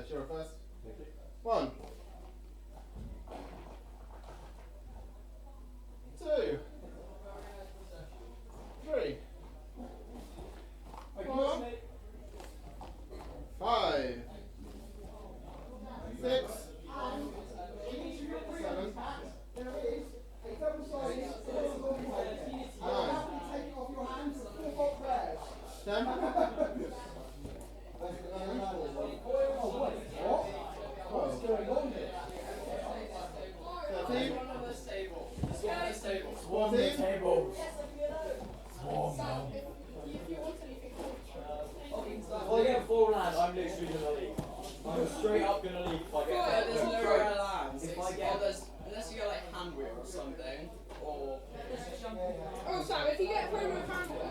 Shira first. 1, 2, 3, 4, 5, 6, 7, 10. What's going on here? 13. Swarm the table. Swarm them. If I get 4 land, I'm literally gonna leave. I'm straight up gonna leave if I get 4 There's nowhere lands. If I get... Unless you get like hand wheel or something, or... Oh, Sam, if you get promo handwear,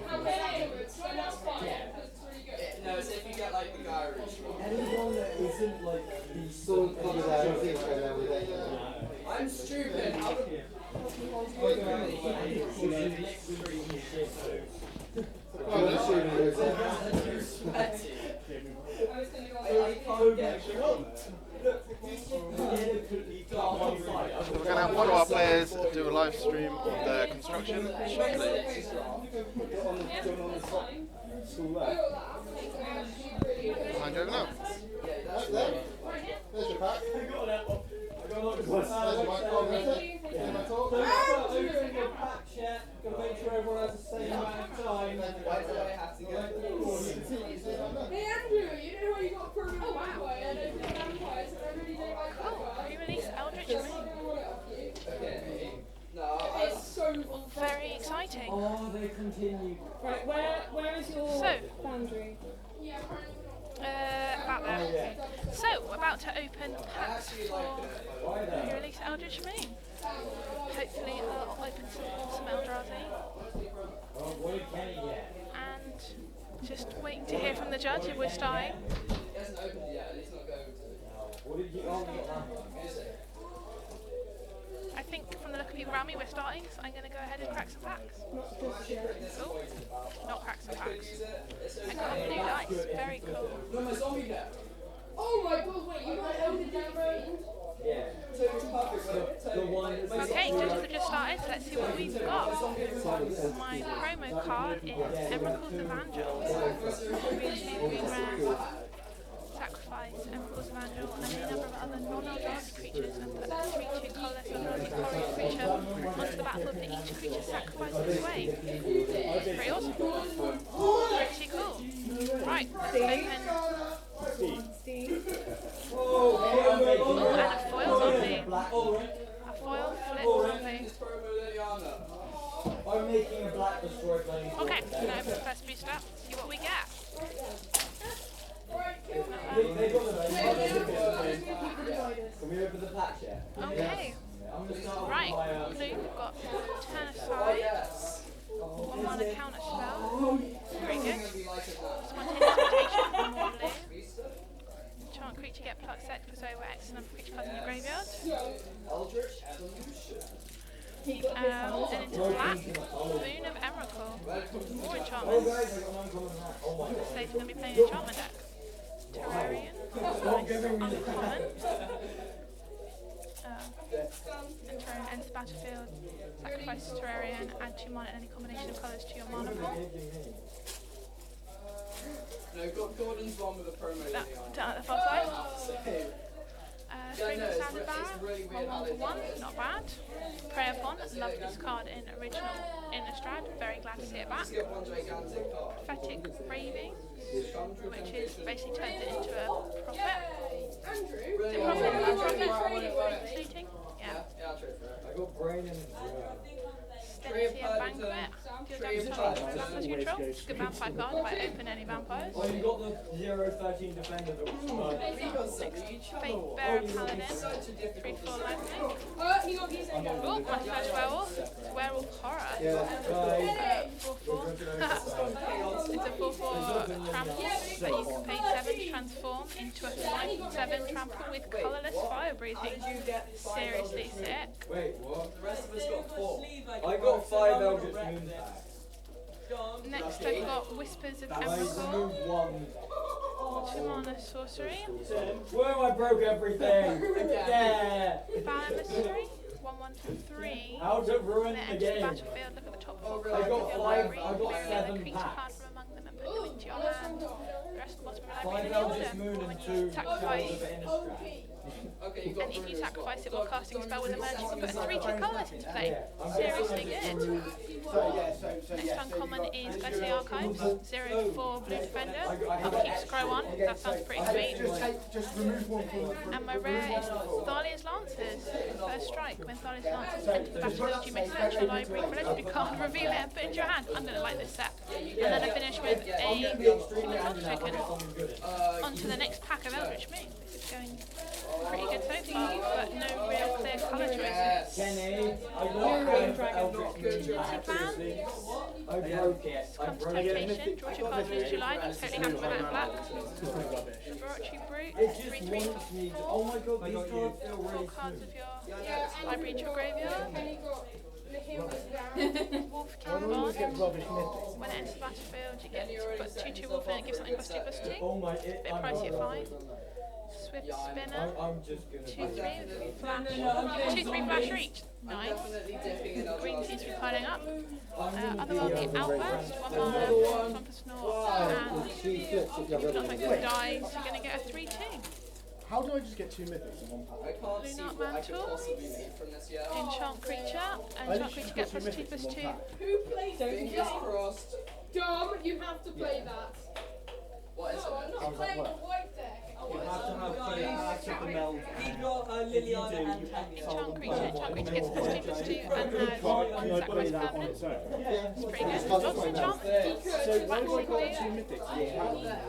hand afterwards, then that's fine, because it's really good. No, it's if you get like the Irish one. Anyone that isn't like the Sword comes out, everything's going down with it. I'm stupid. How the... We're going to have one of our players do a live stream of their construction shortly. Behind you over now. That's them. There's your pack. There's your microphone. Gotta make sure everyone has the same amount of time. Why do I have to get... Hey Andrew, you know how you got promo handwear and open vampires, and I really don't like that guy. Pre-release Eldritch Moon. Okay. No, It's so Very exciting. Oh, they continue. Right, where is your boundary? Yeah, About there. So, we're about to open packs for pre-release Eldritch Moon. Hopefully it'll open some awesome Eldrazi. And just waiting to hear from the judge if we're starting. He hasn't opened it yet, and he's not going to. What did you... I think from the look of people around me we're starting, so I'm going to go ahead and crack some packs. Oh, not crack some packs. I got blue dice, very cool. No, my zombie there. Oh my god, wait, you got Elder Fiend? Yeah. The one... Okay, judges have just started, so let's see what we've got. My promo card is Emrakul's Evangel. Green 2, green red. Sacrifice Emrakul's Evangel and a number of other non-Eldrazi creatures and put a 3/2 colourless non-Eldrazi creature onto the battlefield for each creature sacrificed this way. Pretty awesome. Pretty cool. Right, let's open. Oh, and a foil zombie. A foil flip zombie. I'm making a black destroy playing. Okay, now open the first booster, see what we get. They got the Can we open the patch yet? Okay. Right, blue, we've got turn aside. 1 mana counter spell. Very good. Spontaneous mutation from more blue. Enchant creature get plus set because over X number of creature cards in your graveyard. Eldritch Evolution. Then into black, Moon of Emrakul. More enchantments. Safe going to be playing enchantment deck. Terrarian. Uncommon. Terrarian ends the battlefield. Sacrifice Terrarian. Add 2 mana and any combination of colours to your mana pool. No, Gordon's one with a promo. Down at the far side. Spring no, of Standard it's really Barrow, weird 1 for 1, not bad. Prey Upon, love this card in original Innistrad, very glad to see it back. Just get one gigantic card. Prophetic Raving, which is basically turns it into a prophet. Andrew? Is it prophet? Fleeting? Yeah. Yeah, I'll trade for it. I got brain and... Stensia Banquet. Deals damage to vampires you control. It's a good vampire card if I open any vampires. Oh, you got the 0-13 defender that was Fate Bearer Paladin. 3/4 lightning. He got these again. Oh, my first werewolf. Werewolf Horror. Yeah, 4/4. It's a 4/4 trample, but you can pay 7 to transform into a 5/7 trample with colourless fire breathing. Seriously sick. Wait, what? The rest of us got 4. I got 5 Eldritch Moon packs. Next I've got Whispers of I Emrakul. removed 1. 2 mana sorcery. Where I broke everything! Yeah! Battle Mystery. 1/1 for 3. How to ruin Then the enter the game. battlefield, look at the top 4 really? cards I got of your five- library, I got remove 7 a creature card packs. from among them and put them into your hand. The rest of the bottom of your 5 library in Eldritch order. Moon When and you 2 sacrifice, Shadows of Innistrad. Okay, you got and if you Bruno's sacrifice got- it while casting a spell with emerge, you can put a 3/2 colours into play. Yeah. Seriously good. So Next uncommon is Gathering Archives. 0/4 blue defender. I I'll got- keep scroll on. That sounds pretty sweet. just remove one from And my rare is Thalia's Lancers. First strike. When Thalia's Lancers enter the battlefield, you may search your library for a legendary card, reveal it, and put it into your hand. I'm going to like this set. And then I finish with a single card token. On to the next pack of Eldritch Moon. This is going pretty good so far, but no real clear colour choices. Kenny, I got 5 Eldritch Moon. Plan. I broke it. I Comes broke Temptation, draw 2 cards in July, I'm totally happy with that in black. Laboratory Brute, It just 3/3. wants me to. Oh my god, these cards feel 4 really cards smooth. of your library into your graveyard. And he got the him was down. Wolf I don't always get Cannonball. rubbish mythics. When it enters the battlefield, you get to put 2/2 wolf in, it gives something +2/2. Oh my, Bit pricey at 5. Swift Spinner. I'm just gonna. 2/3 flash. 2/3 flash reach. Nice. Definitely dipping in Green seems to be piling up. Other the, the Outburst. 1 mana, 1 for Snort. And if not like it dies, you're going to get a 3/2. How do I just get 2 mythics in one pack? I can't see Lunark what I could Mantle. possibly need from this yet. Enchant creature. And enchant creature gets +2/2. Who plays Fingers this? crossed. Dom, you have to play that. What is No, I'm it? not playing the white deck. You have to have the meld. You got Liliana and Enchant creature gets +2/2 and has sacrifice permanent. It's pretty good. Lots of enchantments. So why do I got 2 Maxing mythics?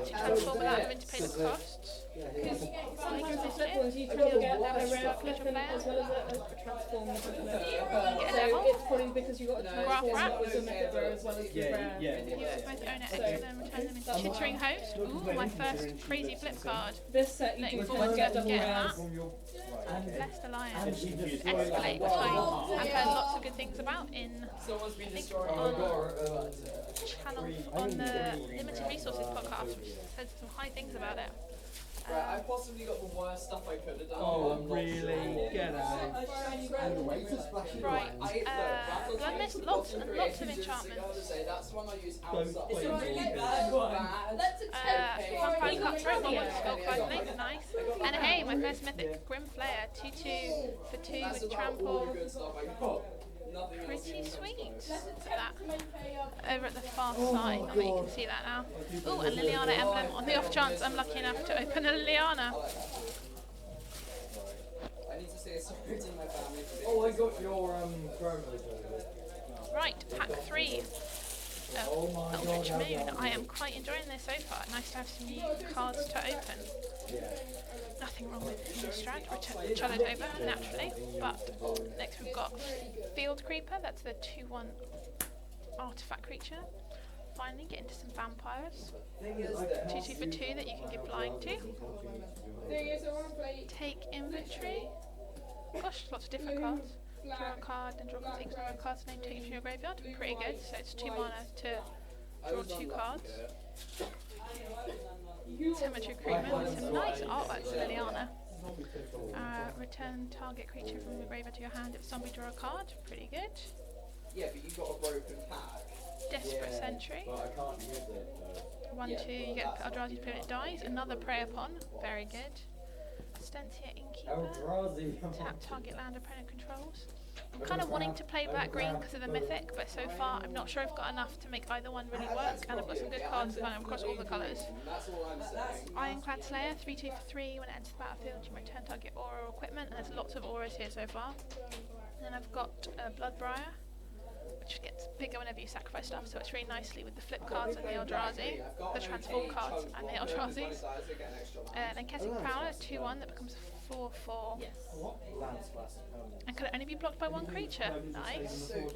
to transform without having to pay the costs. Because Like sometimes this with bit. ones you can get a rare Creature weapon player. as well as a transform weapon. Get a So level. it's probably because you got a transform Graph that was a method rare as well as the rare. You both own it, exit them, return them into Chittering Host. Ooh, my first crazy flip card. This set you Looking can forward to get double getting rares. that. Blessed Alliance. Escalate, which I've heard lots of good things about in Someone's been I think destroying on my channel on the Limited Resources podcast, which said some high things about it. Right, I possibly got the worst stuff I could have done. Oh, I'm not really? sure. Get out. And the weight is splashing. Right, Battle I missed Tanks lots and and lots of Creations, I gotta enchantments. say, that's one I use Don't outside. play It's bad. bad. Let's attempt One fine trying cutthroat, one to with skull quite nice. And hey, my first mythic, Grim Flayer, 2/2 for 2 That's with about all trample. the good stuff I got. Nothing else Pretty even sweet. close. Look at that. Over at the far side, not that you can see that now. Ooh, a Liliana emblem. On the off chance I'm lucky enough to open a Liliana. I need to say sorry to my family for being Oh, I got your promos. Right, pack 3 Oh of my Eldritch god. Moon. I am quite enjoying this so far. Nice to have some new cards to open. Nothing wrong with Innistrad, Challenge over, naturally. But next we've got Field Creeper, that's the 2/1 artifact creature. Finally get into some vampires. Thing is that 2/2 for 2 that you can give blind to. Thing is, I want to play Take inventory. Gosh, lots of different cards. Draw a card, then draw a number of cards, name take it from your graveyard. Pretty good. So it's 2 mana to draw 2 cards. Cemetery Recruitment, some nice artwork for Liliana. Return target creature from the graveyard to your hand. If zombie, draw a card. Pretty good. yeah, but you got a broken pack. Desperate Sentry. But I can't use it. 1/2, you get Eldrazi's Pivot, it dies. Another Prey Upon. Very good. Stentia Innkeeper. Eldrazi. Tap target land opponent controls. I'm kind of wanting to play black green because of the mythic, but so far I'm not sure I've got enough to make either one really work, and I've got some good cards kind of across all the colours. That's all I'm saying. Ironclad Slayer, 3/2 for 3. When it enters the battlefield, you may return target aura or equipment, and there's lots of auras here so far. And then I've got Bloodbriar, which gets bigger whenever you sacrifice stuff, so it's really nicely with the flip cards and the Eldrazi, the transform cards and the Eldrazi's. Then Keswick Prowler, 2/1, that becomes a 4/4. And can only be blocked by 1 creature. Nice. Then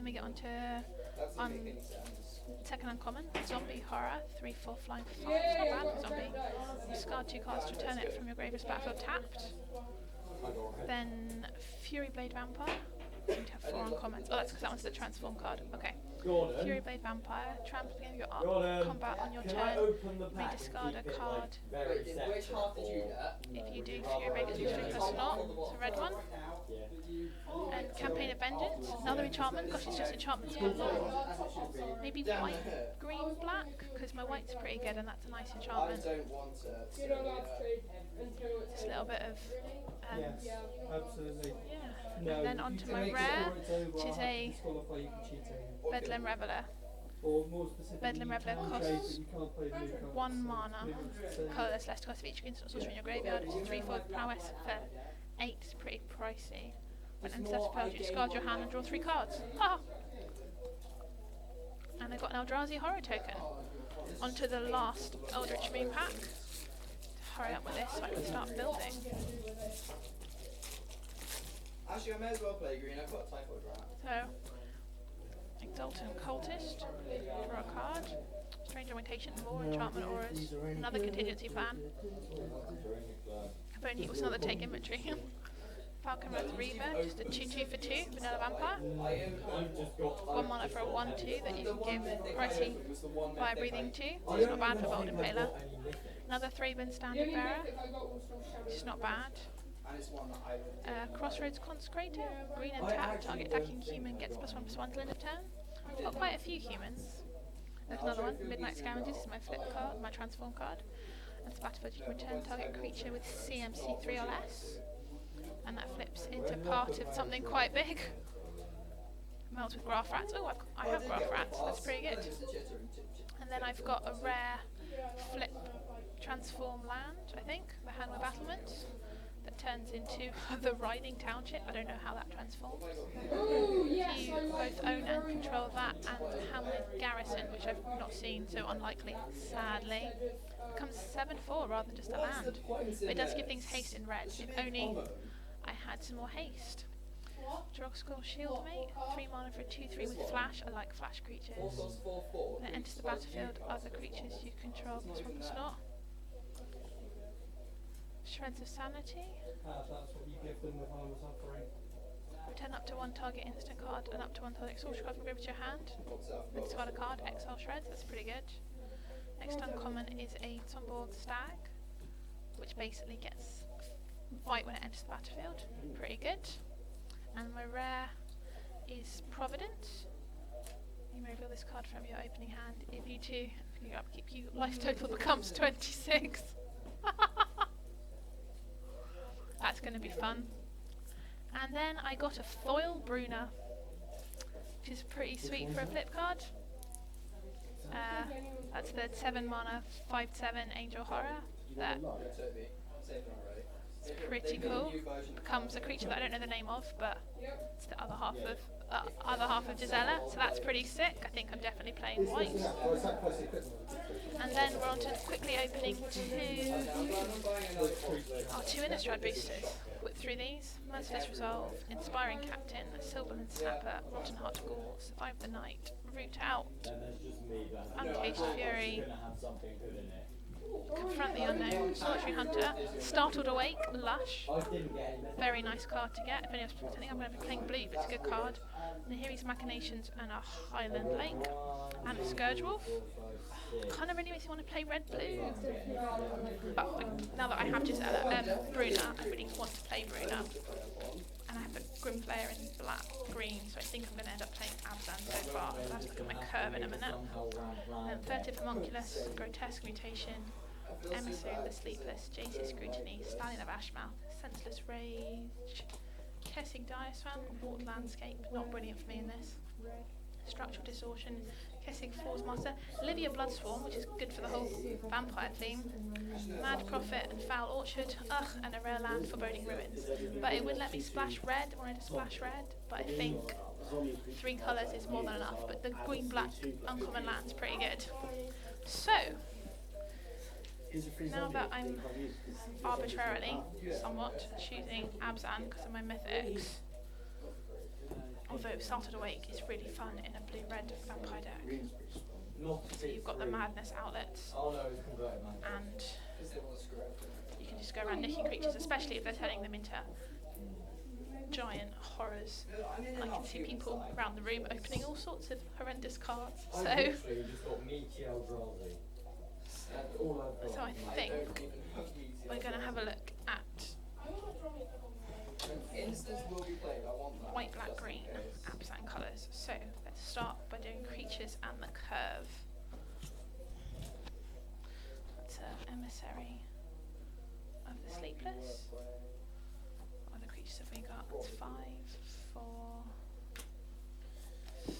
we get on to second uncommon, Zombie Horror, 3/4 flying for 5. It's not bad for zombie. Discard 2 cards to return it from your graveyard's battlefield tapped. Then Fury Blade Vampire. Seem to have 4 uncommons. Oh, that's because that one's the transform card. Okay. Fury Blade Vampire, trample beginning of your combat on your Can I turn. open the May pack and discard keep a it, card. like, very Which separate, half did you or- get? If you do Fury Blade gives you 3+0, it's a red one. Yeah. And Campaign of Vengeance, another enchantment. Gosh, it's just enchantments galore. Maybe white, green, black, because my white's pretty good and that's a nice I enchantment. don't want it. You're not allowed to trade until it's Just a little bit of Yes, absolutely. yeah. No, And then you onto can my make it rare, before it's over, which I'll is have to a disqualify you for cheating. Bedlam Reveler. Or more specifically, Bedlam you Reveler can costs trade, but you can't play the new cards. 1 mana. So- Colourless, less cost of each instant sorcery in your graveyard. It's 3/4 prowess for 8. It's pretty pricey. When it enters spell, you discard your hand and draw 3 cards. Ha! And I got an Eldrazi Horror token. Onto the last Eldritch Moon pack. Hurry up with this so I can start building. Actually, I may as well play green. I've got a Typhoid Rat. So, Exultant Cultist, draw a card. Strange Orientation, more enchantment auras. Another contingency plan. If only it was another take inventory. Falcon Red Reaver, just a 2/2 for 2, vanilla vampire. I've just got 1 mana for a 1/2 that you can give pricey Fire Breathing 2. It's not bad for Bold Impaler. Another 3-bin Standard Bearer. It's not bad. And it's one that I would. Crossroads Consecrator, green and tap, target attacking human gets +1/+1 till end of turn. Got quite a few humans. There's another one, Midnight Scavengers, is my flip card, my transform card. And battlefield, you can return target creature with CMC 3 or less. And that flips into part of something quite big. Melts with Graph Rats. Oh, I have Graph Rats, that's pretty good. And then I've got a rare flip transform land, I think, the Hanway Battlements, that turns into the Riding Township. I don't know how that transforms. Ooh, yes, You I like both own and control that and Hamlet Garrison, which I've not seen, so unlikely, sadly. Becomes 7/4 rather than just a land. But it does give things haste in red. If only I had some more haste. Drogskull Shieldmate, 3 mana for a 2/3 with flash. I like flash creatures. When it enters the battlefield, other creatures you control +1/+0. Shreds of Sanity. That's what you give them with Harmless Offering. Return up to 1 target instant card and up to 1 target exhaustion card from over to your hand. Then discard a card, exile Shreds, that's pretty good. Next uncommon is a Tombold Stag, which basically gets fight when it enters the battlefield. Pretty good. And my rare is Providence. You may reveal this card from your opening hand. If you do, your upkeep, your life total becomes 26. That's going to be fun. And then I got a Foil Bruna, which is pretty sweet for a flip card. That's the 7 mana 5/7 Angel Horror. That is pretty cool. Becomes a creature that I don't know the name of, but it's the other half of Gisela. So that's pretty sick. I think I'm definitely playing white. And then we're on to quickly opening 2 Innistrad boosters. Whip through these. Merciless Resolve, Inspiring Captain, Silverland Snapper, Rotten Heart Ghoul, Survive the Night, Root Out, Then there's just me that Uncaged Fury, gonna have something good in it. Confront the Unknown, Solitary Hunter, Startled Awake, Lush. I didn't get any. Very nice card to get. If anyone else pretending I'm going to be playing blue, but it's a good card. And here is Machinations and a Highland Lake. And a Scourge Wolf. Kind of really makes me want to play red-blue. But now that I have just Bruna, I really want to play Bruna. And I have a Grim Player in green, so I think I'm going to end up playing Abzan so far. I'll have to look at my curve in a minute. Furtive Homunculus, Grotesque Mutation, Emissary of the Sleepless, Jace's Scrutiny, Stallion of Ashmouth, Senseless Rage, Kessing Diaswam, Wart Landscape, not brilliant for me in this. Structural Distortion, Kessing Force Master, Livia Bloodswarm, which is good for the whole vampire theme, Mad Prophet and Foul Orchard, and a rare land, Foreboding Ruins. But it would let me splash red, wanted to splash red, but I think 3 colours is more than enough, but the green-black uncommon land's pretty good. So, now that I'm arbitrarily, somewhat, choosing Abzan because of my mythics, although Startled Awake is really fun in a blue-red vampire deck. So you've got the madness outlets, and you can just go around nicking creatures, especially if they're turning them into giant, horrible horrors. And I can see people around the room opening all sorts of horrendous cards. So Literally just got Meteor Eldrazi. That's all I've got. So I think we're going to have a look at Instance will be played. I want that. white, black, green, Absent colours. So let's start by doing creatures and the curve. That's an emissary of the sleepless. What other creatures have we got? It's 5, 4,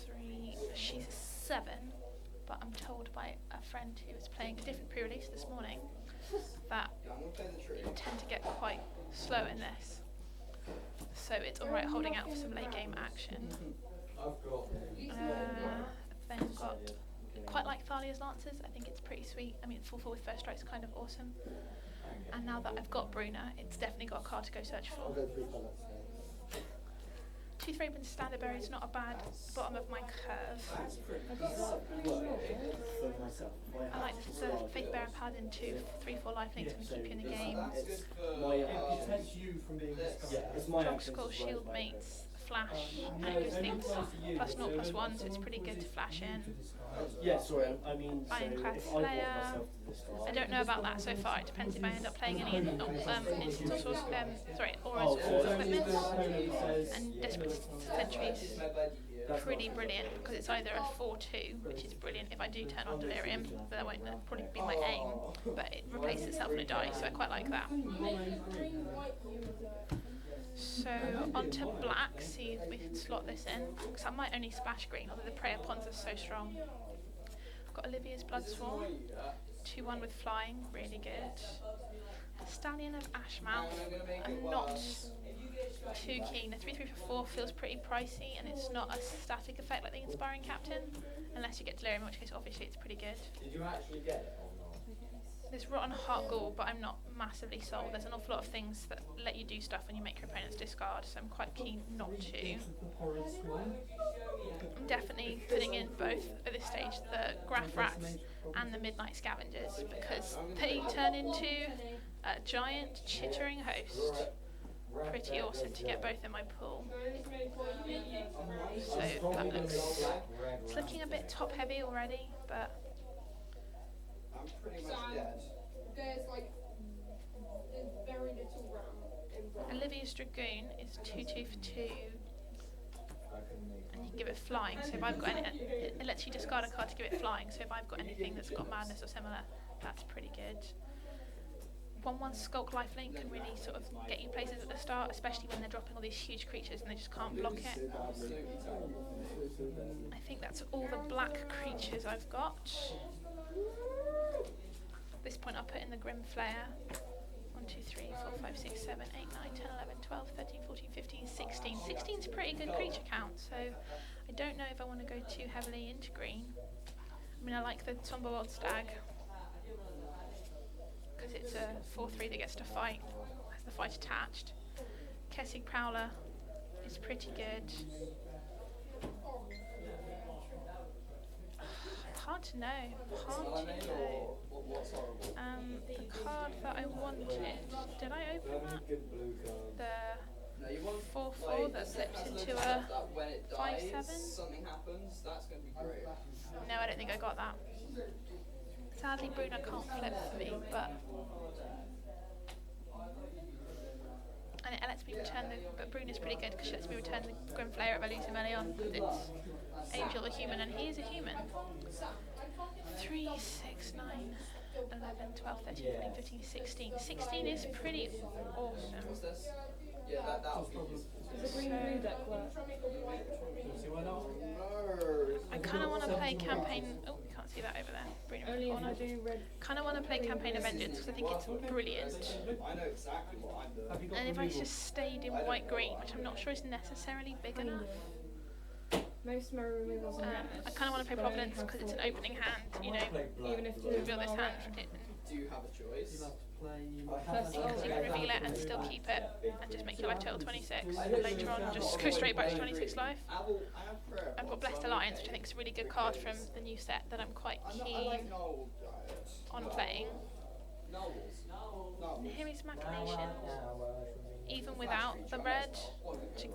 3. She's a 7, but I'm told by a friend who was playing a different pre-release this morning that I'm gonna play the tree. you tend to get quite slow in this. So it's alright holding out for some late game action. I've got. Then got quite like Thalia's Lancers. I think it's pretty sweet. I mean, 4/4 with first strike's kind of awesome. And now that I've got Bruna, it's definitely got a card to go search I'll for. go 3 colours. 2 Thraben Standard Berry is not a bad bottom of my curve. For myself. I like the Fake Bear and Paladin 2, 3/4 lifelinks can keep you in the game. It's It protects you from being discarded. it's my Frog actions Skull as well Shield as Mates, Flash, and it gives things +0/+1, so it's pretty good to flash in. Yeah, sorry, I mean, so Ironclad if I want Slayer. myself to discard. I don't know about that so far. It depends if I end up playing any instants or auras Oh, so equipments and Desperate Sentries. Pretty brilliant because it's either a 4/2, which is brilliant if I do turn on Delirium, but that won't probably be my aim, but it replaces itself in a die, so I quite like that. So onto black, see if we can slot this in, because I might only splash green, although the Prayer Ponds are so strong. I've got Olivia's Bloodsworn, 2/1 with flying, really good. Stallion of Ashmouth, I'm not too keen. The 3/3 for 4 feels pretty pricey, and it's not a static effect like the Inspiring Captain, unless you get Delirium, in which case obviously it's pretty good. Did you actually get it or not? There's Rotten Heart Ghoul, but I'm not massively sold. There's an awful lot of things that let you do stuff when you make your opponents discard, so I'm quite keen not to. I'm definitely putting in both at this stage, the Graph Rats and the Midnight Scavengers, because they turn into a giant chittering host. Pretty awesome to get both in my pool. So that looks, it's looking a bit top heavy already, but I'm pretty much dead. There's very little round. Olivia's Dragoon is 2/2 for 2, and you can give it flying. So if I've got any, it lets you discard a card to give it flying. So if I've got anything that's got madness or similar, that's pretty good. 1/1 Skulk Lifelink can really sort of get you places at the start, especially when they're dropping all these huge creatures and they just can't block it. I think that's all the black creatures I've got. At this point I'll put in the Grim Flayer. 1, 2, 3, 4, 5, 6, 7, 8, 9, 10, 11, 12, 13, 14, 15, 16. 16's a pretty good creature count, so I don't know if I want to go too heavily into green. I mean, I like the Somber World Stag, because it's a 4/3 that gets to fight, has the fight attached. Kessig Prowler is pretty good. Hard to know. The card that I wanted, did I open that? The 4/4 that slips into a 5/7? Something happens, that's gonna be great. No, I don't think I got that. Sadly, Bruna can't flip for me, but and it lets me return the. But Bruna's pretty good because she lets me return the Grim Flayer if I lose him early on. It's Angel the human, and he is a human. 3, 6, 9, 11, 12, 13, 14, 15, 16. 16 is pretty awesome. Yeah, that'll be useful. Does the green blue deck work? I kind of want to play campaign. Oh, you can't see that over there. Bruna Only if corner. you do red. Kind of want to play campaign of vengeance because I think it's brilliant. I know exactly what I'm doing. And if I just stayed in white green, which I'm not sure is necessarily big enough. Most mirror removals are I kind of want to play Providence because it's an opening hand. You know, even if you reveal this hand. Do you have a choice? First Because you can reveal it and still keep it and just make your life total 26. Later on, just go straight back to 26 life. I've got Blessed Alliance, which I think is a really good card from the new set that I'm quite keen on playing. Nihiri's Machinations, even without the red, to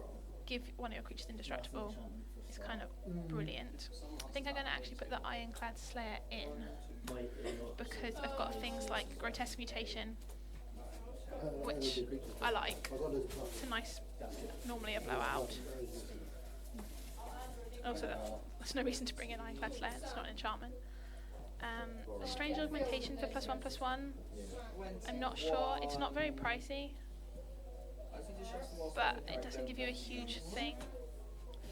give one of your creatures indestructible is kind of brilliant. I think I'm going to actually put the Ironclad Slayer in because I've got things like Grotesque Mutation, which I like. It's a nice, normally a blowout. Also, there's no reason to bring in Ironclad Slayer, it's not an enchantment. Strange Augmentation for +1/+1. I'm not sure, it's not very pricey, but it doesn't give you a huge thing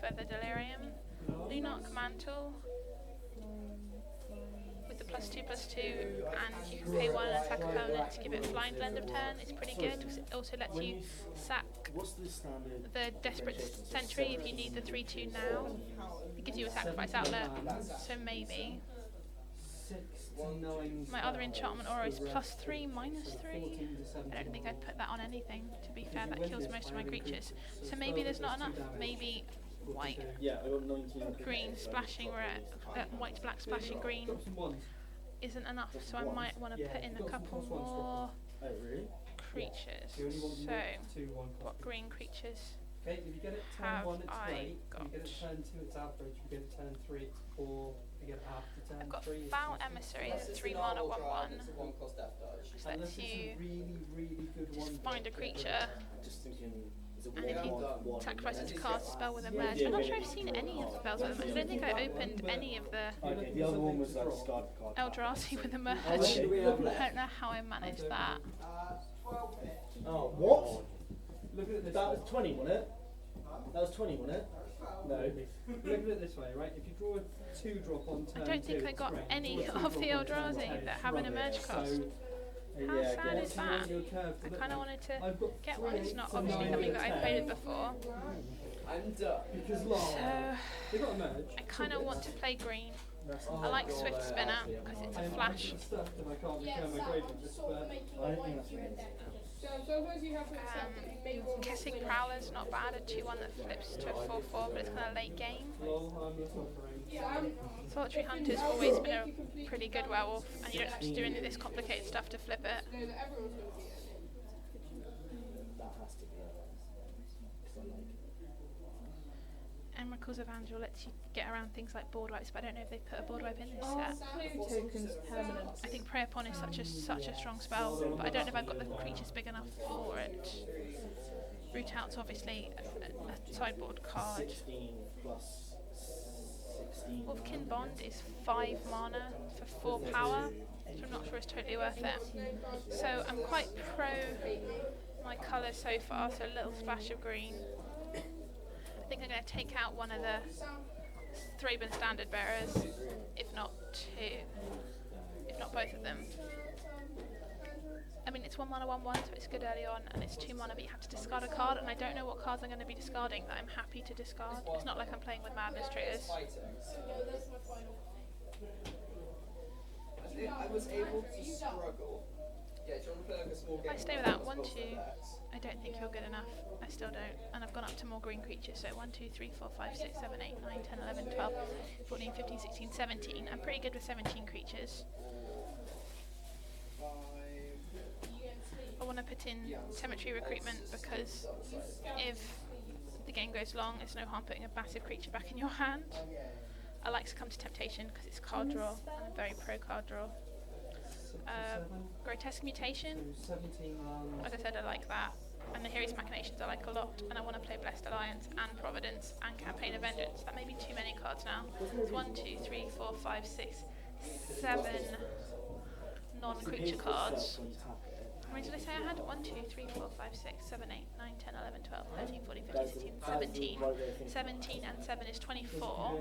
for the Delirium. Lunarch Mantle with the +2/+2, and you can pay 1 and attack opponent to give it Flying Blend of turn. It's pretty good. It also lets you sack the Desperate Sentry if you need the 3/2 now. It gives you a sacrifice outlet, so maybe. My other enchantment aura is +3, -3. I don't think I'd put that on anything, to be fair. That kills most of my creatures. So maybe there's not enough. Maybe white, green, splashing red, white, black, splashing green isn't enough. So I might want to put in a couple more creatures. So, what green creatures Okay, if you get it turn have 1, it's I great. got? If you get it turn 2, it's average. If you get it turn 3, it's poor. If you get it after turn I've got 3, it's Foul not Emissary, good. 3 mana, 1/1. It's a 1-cost death dodge. Which Unless lets it's you a really good just one. find a creature, Just thinking, is it and if you sacrifice it to cast a spell with a merge. I'm not sure I've seen any of the spells with a merge. I don't think I opened any of the Okay, the other one was like discard card. Eldrazi with a merge. Okay. I don't know how I managed that. Oh, what? Look at it this That way. was 20, wasn't it? That was 20, wasn't it? No. Look at it this way, right? If you draw a 2-drop on turn I don't think 2, I it's got great. any Draw a of the 2-drop on turn Eldrazi 10, that have an rubbish. emerge cost. So, How sad is if you that? want your curve to I look kind of like- wanted to I've got get one. It's 3, not so obviously 9 something and that I've 10. played with before. I'm done. Because last, So they got a merge. I kind of want to play green. Oh, I like Swift Spinner because it's a flash. I'm stuck and I can't return my gradient. So suppose you have Kissing Prowler's not bad, a 2/1 that flips to a 4/4, but it's kind of late game. Solitary Hunter's always been a pretty good werewolf, and you don't have to do any of this complicated stuff to flip it. That has to be Miracles of Angel lets you get around things like board wipes, but I don't know if they put a board wipe in this set. Tokens permanent. I think Prey Upon is such a strong spell, but I don't know if I've got the creatures big enough for it. Root Out's obviously a sideboard card. 16 plus 16. Wolfkin Bond is 5 mana for 4 power, which I'm not sure is totally worth it. So I'm quite pro my colour so far, so a little splash of green. I think I'm going to take out one of the Thraben Standard Bearers, if not 2, if not both of them. I mean, it's 1 mana, 1/1, so it's good early on, and it's 2 mana, but you have to discard a card, and I don't know what cards I'm going to be discarding that I'm happy to discard. It's not like I'm playing with Madness Triggers. I was able to struggle. Yeah, do you want to play like a small game? I stay without 1, 2. I don't think you're good enough. I still don't. And I've gone up to more green creatures. So 1, 2, 3, 4, 5, 6, 7, 8, 9, 10, 11, 12, 14, 15, 16, 17. I'm pretty good with 17 creatures. I want to put in Cemetery Recruitment because if the game goes long, it's no harm putting a massive creature back in your hand. I like Succumb to Temptation because it's card draw, and I'm very pro card draw. Grotesque Mutation, 17 as I said, I like that. And the Heroes Machinations I like a lot, and I want to play Blessed Alliance and Providence and Campaign of Vengeance. That may be too many cards now. It's 1, 2, 3, 4, 5, 6, 7 non-creature cards. How many did I say I had? 1, 2, 3, 4, 5, 6, 7, 8, 9, 10, 11, 12, 13, 14, 15, 16, 17. 17 and 7 is 24.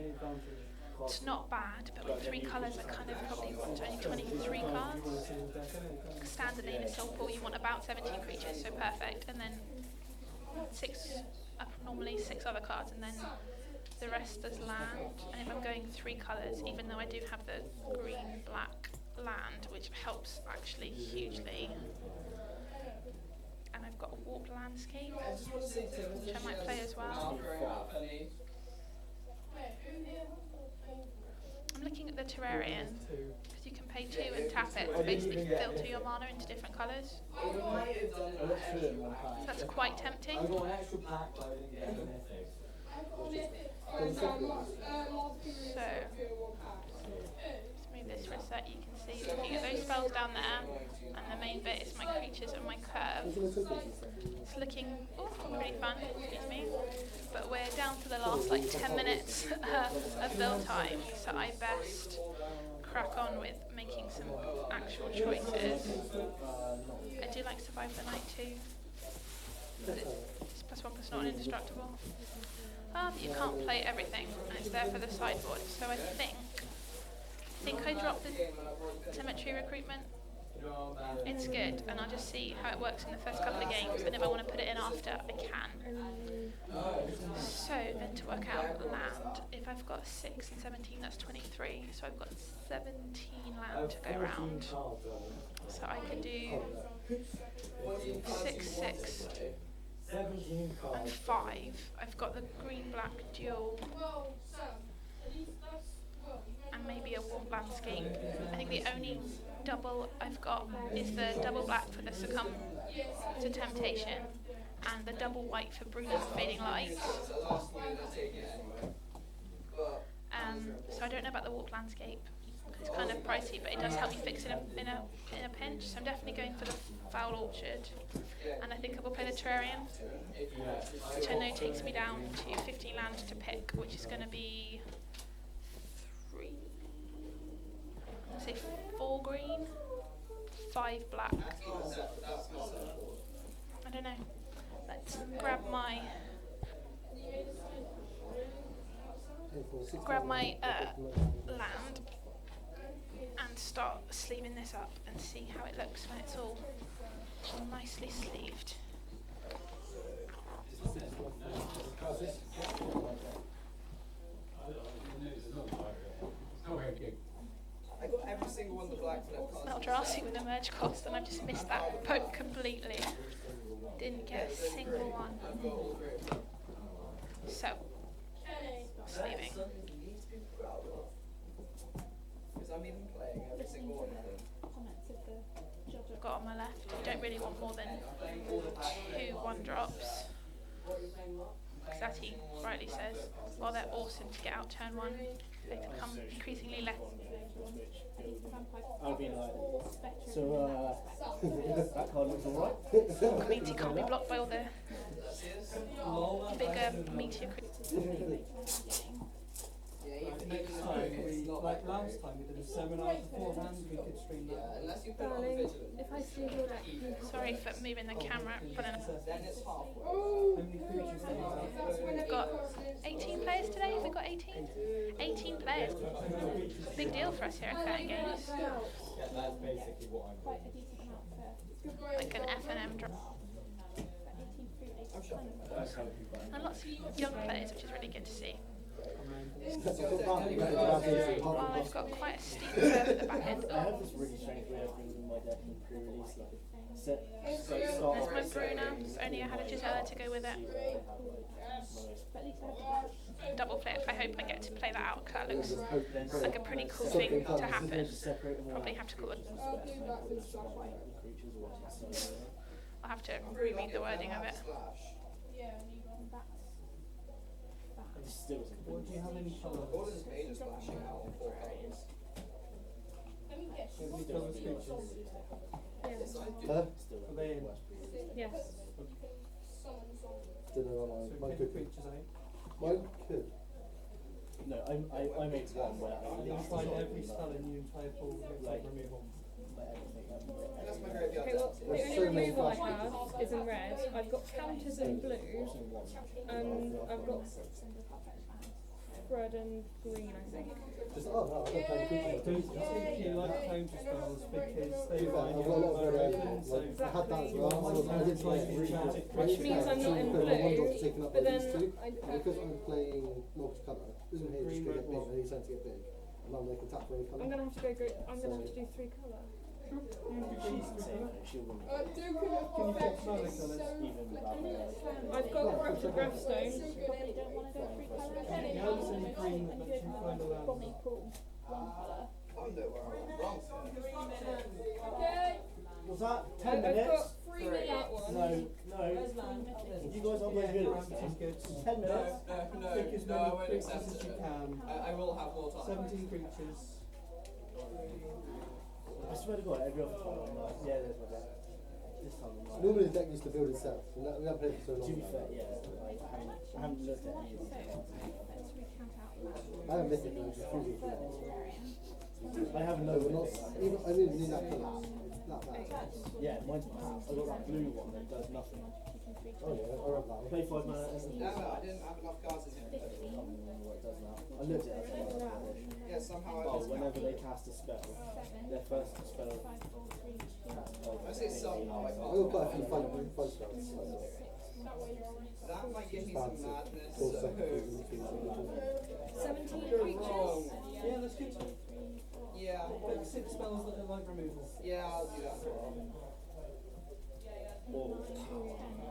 It's not bad, but with 3 colours I kind of probably want only 23 cards. Standard in a soul pool you want about 17 creatures, so perfect. And then 6, normally 6 other cards, and then the rest is land. And if I'm going 3 colours, even though I do have the green-black land, which helps actually hugely. And I've got a warped landscape, which I might play as well. I'm looking at the Terrarian, because you can pay 2 and tap it to basically filter your mana into different colours. So that's quite tempting. I've got an extra pack, but I didn't get anything. down there, and the main bit is my creatures and my curve. It's looking pretty fun, excuse me. But we're down to the last like 10 minutes of build time, so I best crack on with making some actual choices. I do like Survive the Night too. But it's +1/+0 and indestructible. But you can't play everything, and it's there for the sideboard. So I think I dropped the Cemetery Recruitment. It's good, and I'll just see how it works in the first couple of games, and if I want to put it in after, I can. So then to work out land, if I've got 6 and 17, that's 23, so I've got 17 land to go around. So I can do 6, 6, and 5. I've got the green-black dual, and maybe a warp landscape. I think the only double I've got is the double black for the Succumb to Temptation, and the double white for Bruno's Fading Light. So I don't know about the warp landscape. It's kind of pricey, but it does help me fix in a pinch. So I'm definitely going for the Foul Orchard, and I think I will play the Terrarium, which I know takes me down to 15 land to pick, which is going to be 4 green, 5 black. I don't know. Let's grab my land and start sleeving this up and see how it looks when it's all nicely sleeved. I got every single one of the black flip cards. Eldrazi with a merge cost, and I've just missed that poke completely. Didn't get a single one. So, sleeving. Because I'm even playing every single one of them. I've got on my left. I don't really want more than 2 1-drops. Because as he rightly says, while they're awesome to get out turn 1, they become increasingly less. I'll be like, so that card looks alright. Community can't be blocked by all the bigger meteor creatures. Next time, like last time, we did a seminar beforehand, we could stream that. Unless you put it on Darling, vigilant, if I steal your deck, Sorry for moving the camera. then it's halfway. How many creatures do you have? We've got 18 players today. Have we got 18? 18 players. Big deal for us here at Gathering Games. That's basically what I'm quite a doing. decent amount for Like an F&M drop. 18 fruit eggs. And lots of young players, which is really good to see. Well, I've got quite a steep curve at the back end. I have this really strange way of bringing my deck in pre-release, like There's my Bruna. Only I had a Gisela to go with it. Double flip. I hope I get to play that out, because that looks like a pretty cool thing to happen. Probably have to call it. I'll have to reread the wording of it. What do you have any colours? All this page is flashing out on 4 colors. Do you have any colours creatures? Yes, I do. Are they in? Yes. So pick the creatures out. Mine could. No, I made one where I And then find every spell in the entire pool with like removal. That's my graveyard. Okay, well, the only removal I have is in red. I've got counters in blue, and I've got red and green, I think. Just, oh no, I don't play creatures. Don't particularly like counter spells because they I've find got you a lot of very red. open, so I had that as well. I didn't play it really good. Which means I'm not in blue, but then Because I'm playing multicolour, isn't here just to get big, and he's trying to get big. And I'm making tap for any colour. I'm gonna have to go. I'm gonna have to do 3 colour. Can you pick some other colours? Even without my I've got Corrupted Graphstone. The others in the green that lets you find a land. I wonder where I'm wrong. Was that 10 I've minutes? got 3 that one. No. You guys aren't playing good at This is good. 10 minutes? Pick as No, I many won't creatures accept as it. you can. I will have more time. 17 creatures. I swear to God, every other time I'm like, yeah, there's my deck. This time I'm like, Normally the deck used to build itself. We haven't played it for so long. to be fair, yeah, like, I haven't looked at any of these cards. I haven't missed it now, just refusing to. I have No, no we're not. Even, I didn't need that colour. Not bad. Yeah, mine's pass. I got that blue one that does nothing. Oh yeah, I remember that one. Play 5 mana. No, I didn't have enough cards in here. I don't know what it does now. I looked at it. Yeah, somehow I Oh, just whenever they cast a spell, their first spell. I say some, I I got quite a few fun spells. that might give me some madness. 4 seconds. 17 You're creatures. wrong. Yeah, that's good. Yeah, Like 6 spells that are like removal. yeah, I'll do that. Or just go ham.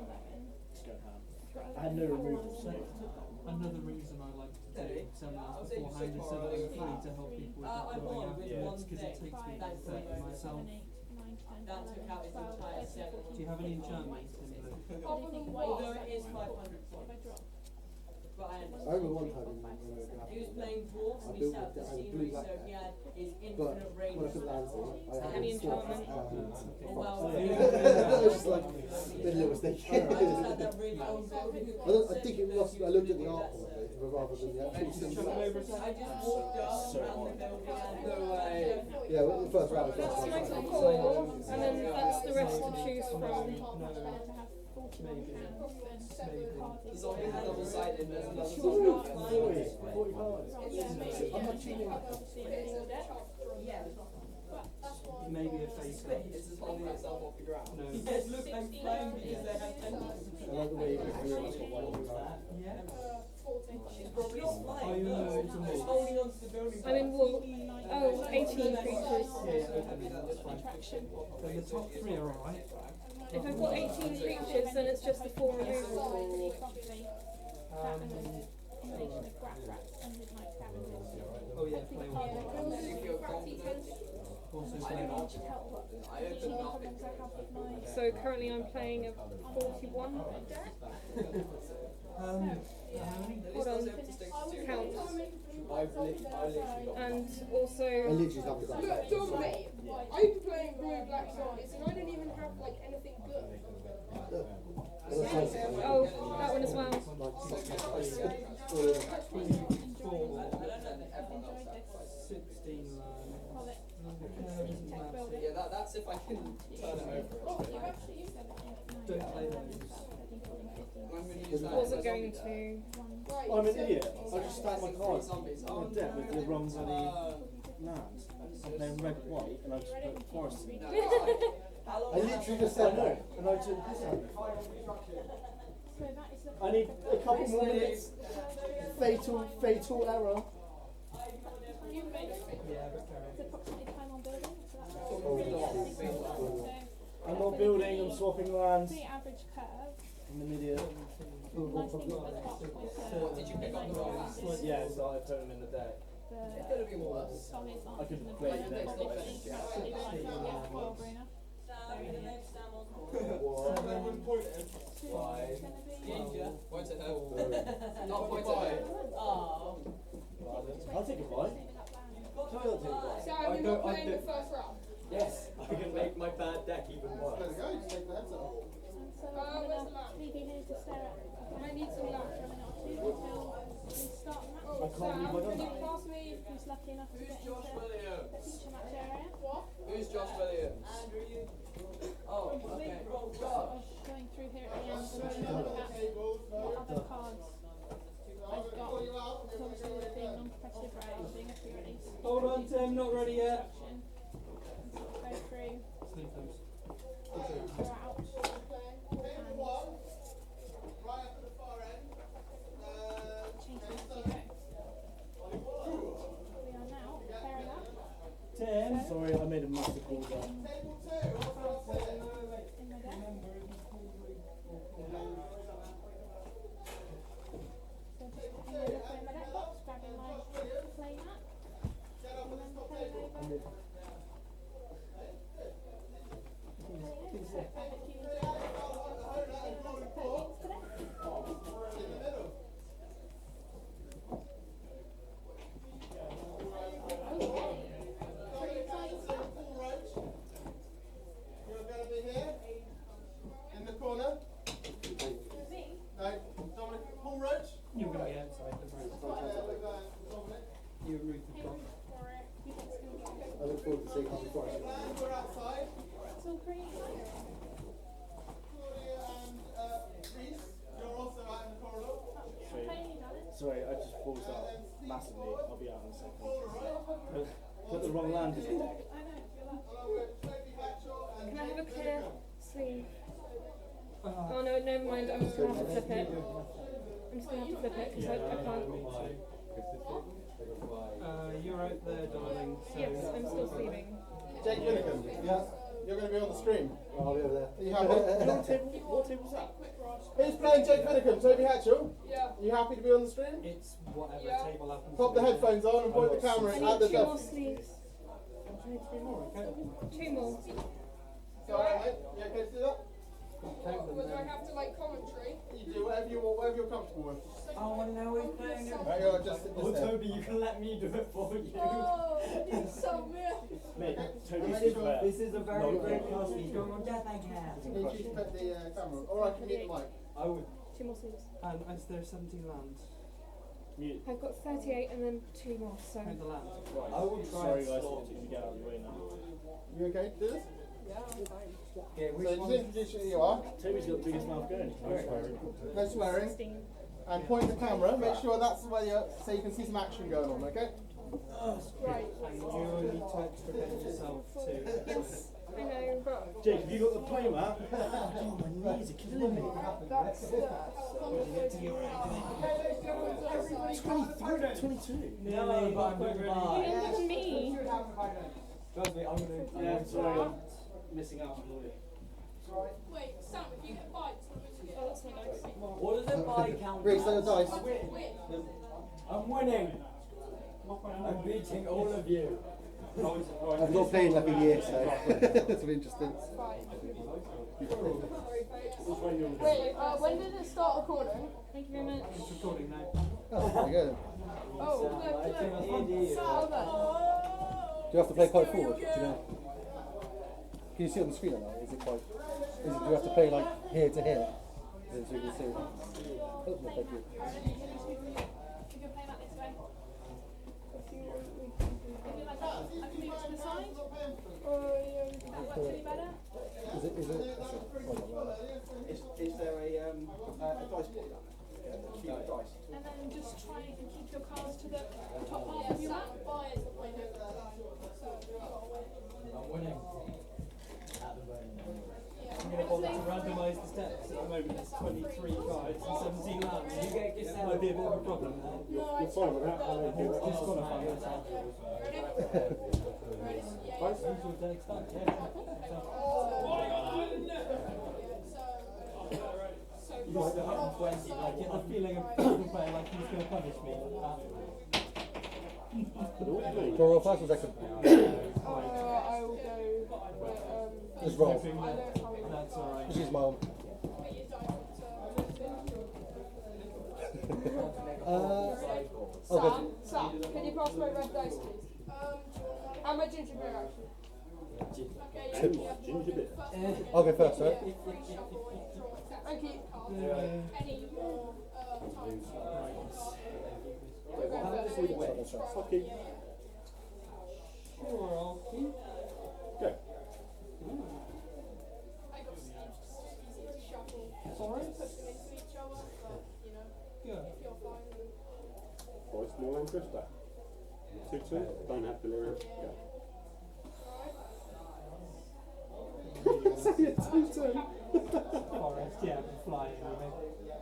I had no removal, so Another reason I like to do seminars beforehand is so that I'm free to help people with that growing afterwards, because it takes me to prepare for myself. That took out his entire set. Do you have any enchantments in the Although it is 500 points. But I I understand. remember one time He was playing dwarves and he set up the scenery, so he had his but infinite when I range. put lands in, I had Any swap enchantment? Well, I was just like, made a little mistake. I just had that really old building. I think it must. I looked at the art on it rather than the actual symbol. I just walked up around the building and No way. Yeah, well, the first round was That's my last time. call, and then that's the rest to choose from. The zombie is double sided, there's another 40 zombie. cards. I'm not cheating. maybe a face? It's just holding itself off the ground. No. Yes, look, I'm flying because they have 10 I like the way you reveal us what one you Yeah. She's probably flying. Are you No, moving to she's move? holding on to the building. I'm in wall. Oh, 18 creatures. Yeah, okay, that's fine. Then the top 3 are alright. If I've got 18 creatures, then it's just the 4 removal. Oh yeah, play one. Do you feel confident? Also I play don't one. know. I opened nothing. So currently I'm playing a 41 deck. How many? Hold on, count. I've literally got And I also, literally have to go. Look, Dominic, I'm playing blue black zombies and I don't even have like anything good. oh, that one as well. 16 land. Yeah, that's if I can turn it over. Don't play those. I'm going to use that. Wasn't going to. I'm an idiot. I just stacked my cards Zombies. on the deck with the wrong bloody lands. I'm playing red white and I just put forest in. I literally just I said know, that. and I took this out. I need a couple more minutes. Fatal error. Yeah, but carry I'm not building, I'm swapping lands. average curve. I'm an idiot. What, did you pick up the wrong ones? Yeah, so I put them in the deck. It could have been worse. I could play the next one. Five. Point at her. Not point at her. Oh. I'll take a bite. Try not to take a bite. So are we not playing the first round? yes, I can make my bad deck even worse. Where's the lamp? I need some lamp. I can't leave my Can you gun. pass me? Who's Josh Williams? What? Who's Josh Williams? Oh, okay. Josh. Going through here at the end and looking at what other cards I've got. Because obviously with being non-competitive, right, being a pre-release. Hold on, Tim, not ready yet. Go through, Sleep those. draw out, change them as you go. We are now pairing up. Tim, sorry, I made a massive call there. In my deck. outside the road. You and Ruth have got. I look forward to seeing how we fly. It's all pretty exciting. Sorry, I just paused out massively. I'll be out in a second. Put the wrong land in the deck. Can I have a clear sleeve? Oh no, never mind. I'm just gonna have to flip it. I'm just gonna have to flip it because I can't. You're out there, darling. So Yes, I'm still sleeving. Jake Winnicombe, Yeah. you're going to be on the stream. I'll be over there. Are you happy? What table's that? Who's playing Jake Winnicombe? Toby Hatchell? Yeah. You happy to be on the stream? it's whatever Yeah. table happens. Pop to the be headphones on and point the camera I at need the 2 more desk. sleeves. Two more. Alright, mate. You okay to do that? Would I have to like commentary? You do whatever you want, whatever you're comfortable with. Oh, and now we're playing it. Right, you're just Oh, Toby, you can let me do it for you. Oh, you so real. Mate, Toby's This sleep there. This is a very great cast feature going on Gathering You need you to put the camera on. Or I can mute the mic. I would. 2 more sleeves. And is there 17 land? Mute. I've got 38 and then 2 more. So. Count the land. Right. I would try Sorry and guys, stop. to get out of the way now. You okay to do this? Yeah, I'm fine. Okay, So which just one? introduce who you are. Toby's got the biggest mouth going. No swearing. 16. And point the camera. Make sure that's where you're, so you can see some action going on, okay? Right. And you need to extricate yourself too. Yes, I know, but Jake, have you got the play map? Oh, my knees are killing me. That's everybody 22. No, but I'm doing you fine. didn't look at me. Trust me, I'm gonna. Yeah, sorry, I'm missing out on the Wait, Sam, if you get bites, what do you Oh, that's my dice. What does it buy count? Reese, throw the dice. I'm winning. I'm beating all of you. I've not played in like a year, so it's been interesting. Wait, when did it start recording? Thank you very much. It's recording now. Oh, there you go. Oh, Do you have to play quite forward? Do you know? Can you see on the screen or not? Is it quite? Do you have to play like here to here? So you can see. Oh, no, thank you. Is it? Is there a dice board down there? Cute dice. And then just try and keep your cards to the top half of your map. I'm winning. At the moment. I'm going to bother to randomise the steps. At the moment it's 23 cards and 17 lands. You get This might be a bit of a problem there. You're fine with that. It's disqualifying yourself. Usual deck start, yeah. You got the 120, I get the feeling of the player like he's going to punish me like that. For roll first or second? I will go. Just roll. That's alright. Just use my own. Okay. Sam, can you pass my red dice, please? And my ginger beer, actually. Ginger bit. I'll go first, right? Thank you. Okay. Sure, I'll keep. Go. Sorry? Good. Voice more interest there. 2-2, don't have delirium. Go. Forest, yeah, fly anyway.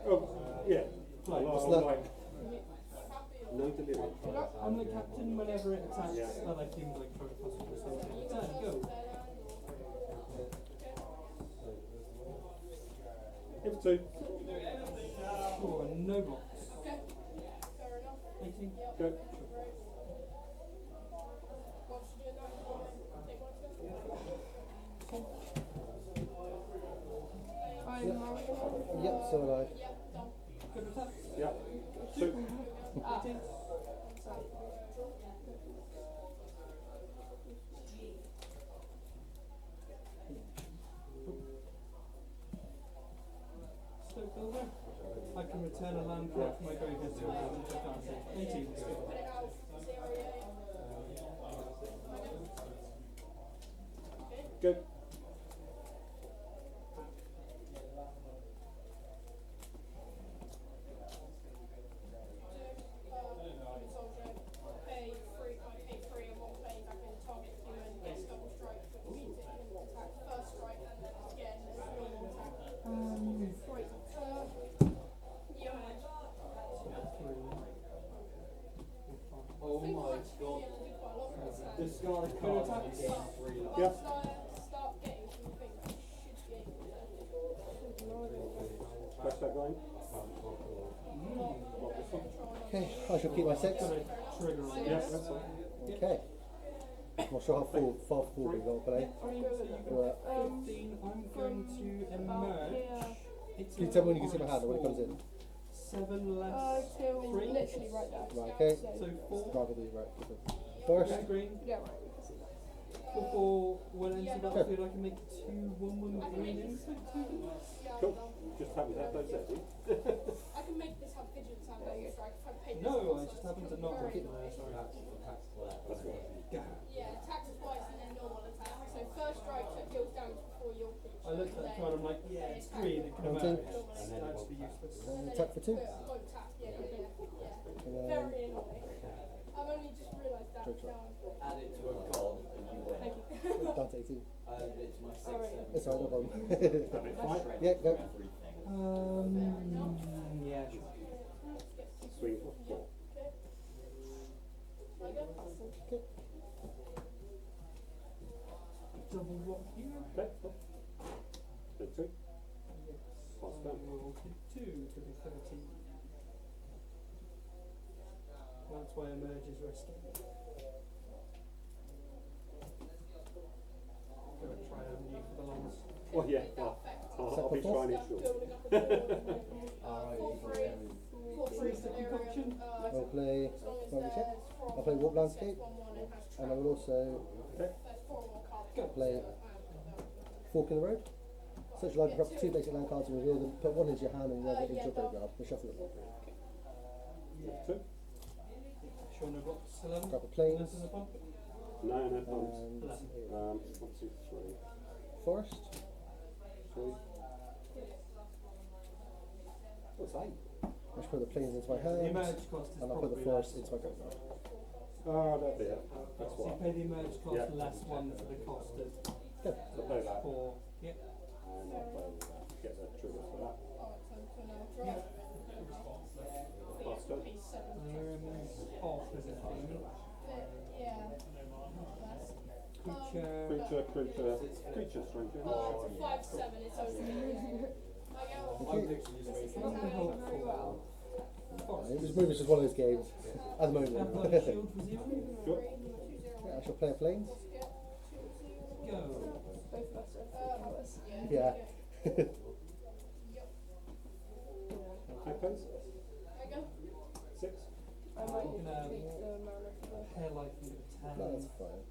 Oh, yeah. Fly. What's that? No delirium. I'm the captain whenever it attacks Yeah. other things like protocols or something. Turn, go. Give it 2. Sure, no blocks. 18. Go. Yep, so would I. Good attack. Yeah. 2. 18. Stoke builder. I can return a land card from my graveyard to my hand with advantage. 18. Let's go. Good. Oh my god. Discard a Good card. attacks. Yeah. Press that going. Okay, I shall keep my 6. Got a trigger on Yeah, this. that's fine. Okay. I'm not sure how far forward we've got to play. So you've got 15. I'm going to emerge. Can you tell me when you can see my hand or when it comes in? 7 less 3. Literally right there. Right, okay. So 4. Rather be right. First. Green. Yeah, right. Before when I enter the battlefield, I can make 2 1/1 green insect tokens. Cool. Just happy to have those there, do you? I can make this have pigeon sound like strike if I pay this. No, I just happen to not make it there, sorry. That's right. Yeah, attacks twice and then normal attack. So first strike that deals damage before your creature. I looked at the card, I'm like, yeah, it's green, it can emerge. It's actually useless. Attack for 2. Won't tap, yeah. And then Very annoying. I've only just realised that now. Add it to a god and you win. Thank you. down to 18. Add it to my 6. That's alright, no problem. Yeah, go. Yeah, sure. Swing for 4. Double rock you. Okay, cool. Then 2. Pass down. We'll hit 2 to be 13. That's why emerge is risky. Gonna try and you for the longs. Well, yeah, well, I'll be trying it short. I'll play Chip. I'll play Warp Landscape. And I will also play Fork in the Road. Search your library for up to 2 basic land cards and reveal them. Put 1 into your hand and the other into your graveyard. And shuffle them. 2. Sure, no blocks. 11. Grab a planes. This is a bump. No, no problems. And 1, 2, 3. Forest. 3. What's 8? I should put the planes into my The hand. emerge cost is And I'll put the probably forest less. into my graveyard. Oh, that'd be it. That's So you why. pay the emerge cost Yeah. less 1 for the cost of Good. I'll play that. 4. Yep. And I'll play get the trigger for that. Pass go. Off, isn't it? Creature strength. It's 5/7, it's only. This movie is just one of those games at the moment. Shield for 0. Sure. I shall play a planes. Go. Both of us are colours. Yeah. Okay, please. 6. I might You can tweak the mana for the hair life into 10. No, that's fine.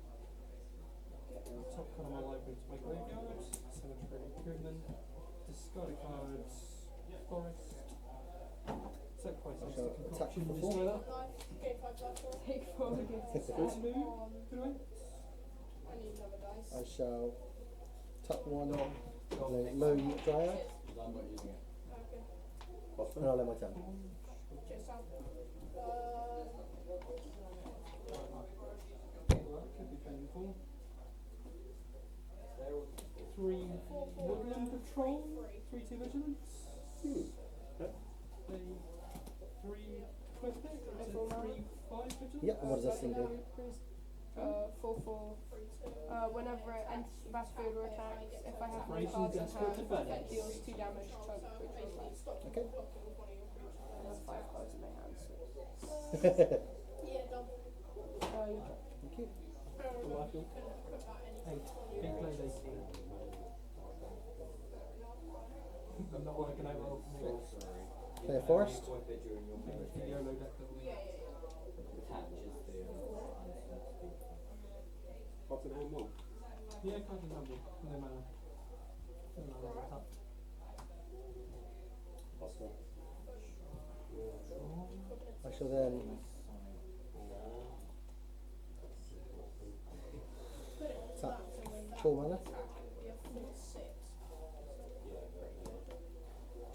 Top card of my library to my graveyard. Cemetery improvement. Discard a card. Forest. Sacrifice I next shall to attack concoction. for 4. Destroy that. take 4 against Good move. Good away. I shall tap 1 play Lone Dryad, I'm not using it. and I'll let my turn. Could be painful. 3 woodland patrol. 3/2 vigilance. Okay. Play 3 quick pick. 3/5 vigilance. Yeah, and what does this thing do? 4/4. Whenever it enters the battlefield or attacks, if I have no Operation cards in Desperate hand, Defense. it deals 2 damage to target creatures left. Okay. I have 5 cards in my hand, so. Thank Your turn. you. What I feel. 8. Big plays 18. I'm not working over old Play a forest. Wipe it during your melee phase. YOLO deck building. Attaches the What's an hand 1? Yeah, card in number. No mana. No mana. Tap. Pass go. shall then tap 4 mana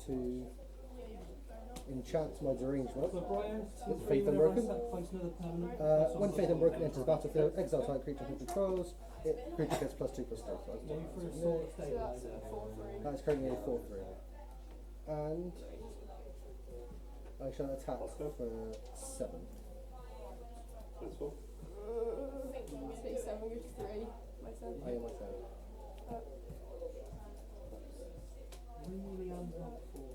to enchant my derangement. So Brian, With Faith Unbroken. sacrifice another permanent. When Faith Unbroken enters the battlefield, exile target creature who controls. Creature gets +2/+3. So that's Go for a no, sword stabilizer. that's currently a 4/3. And I shall attack for 7. That's all. Say 7 goes to 3. My turn. I am my turn. Really unhelpful.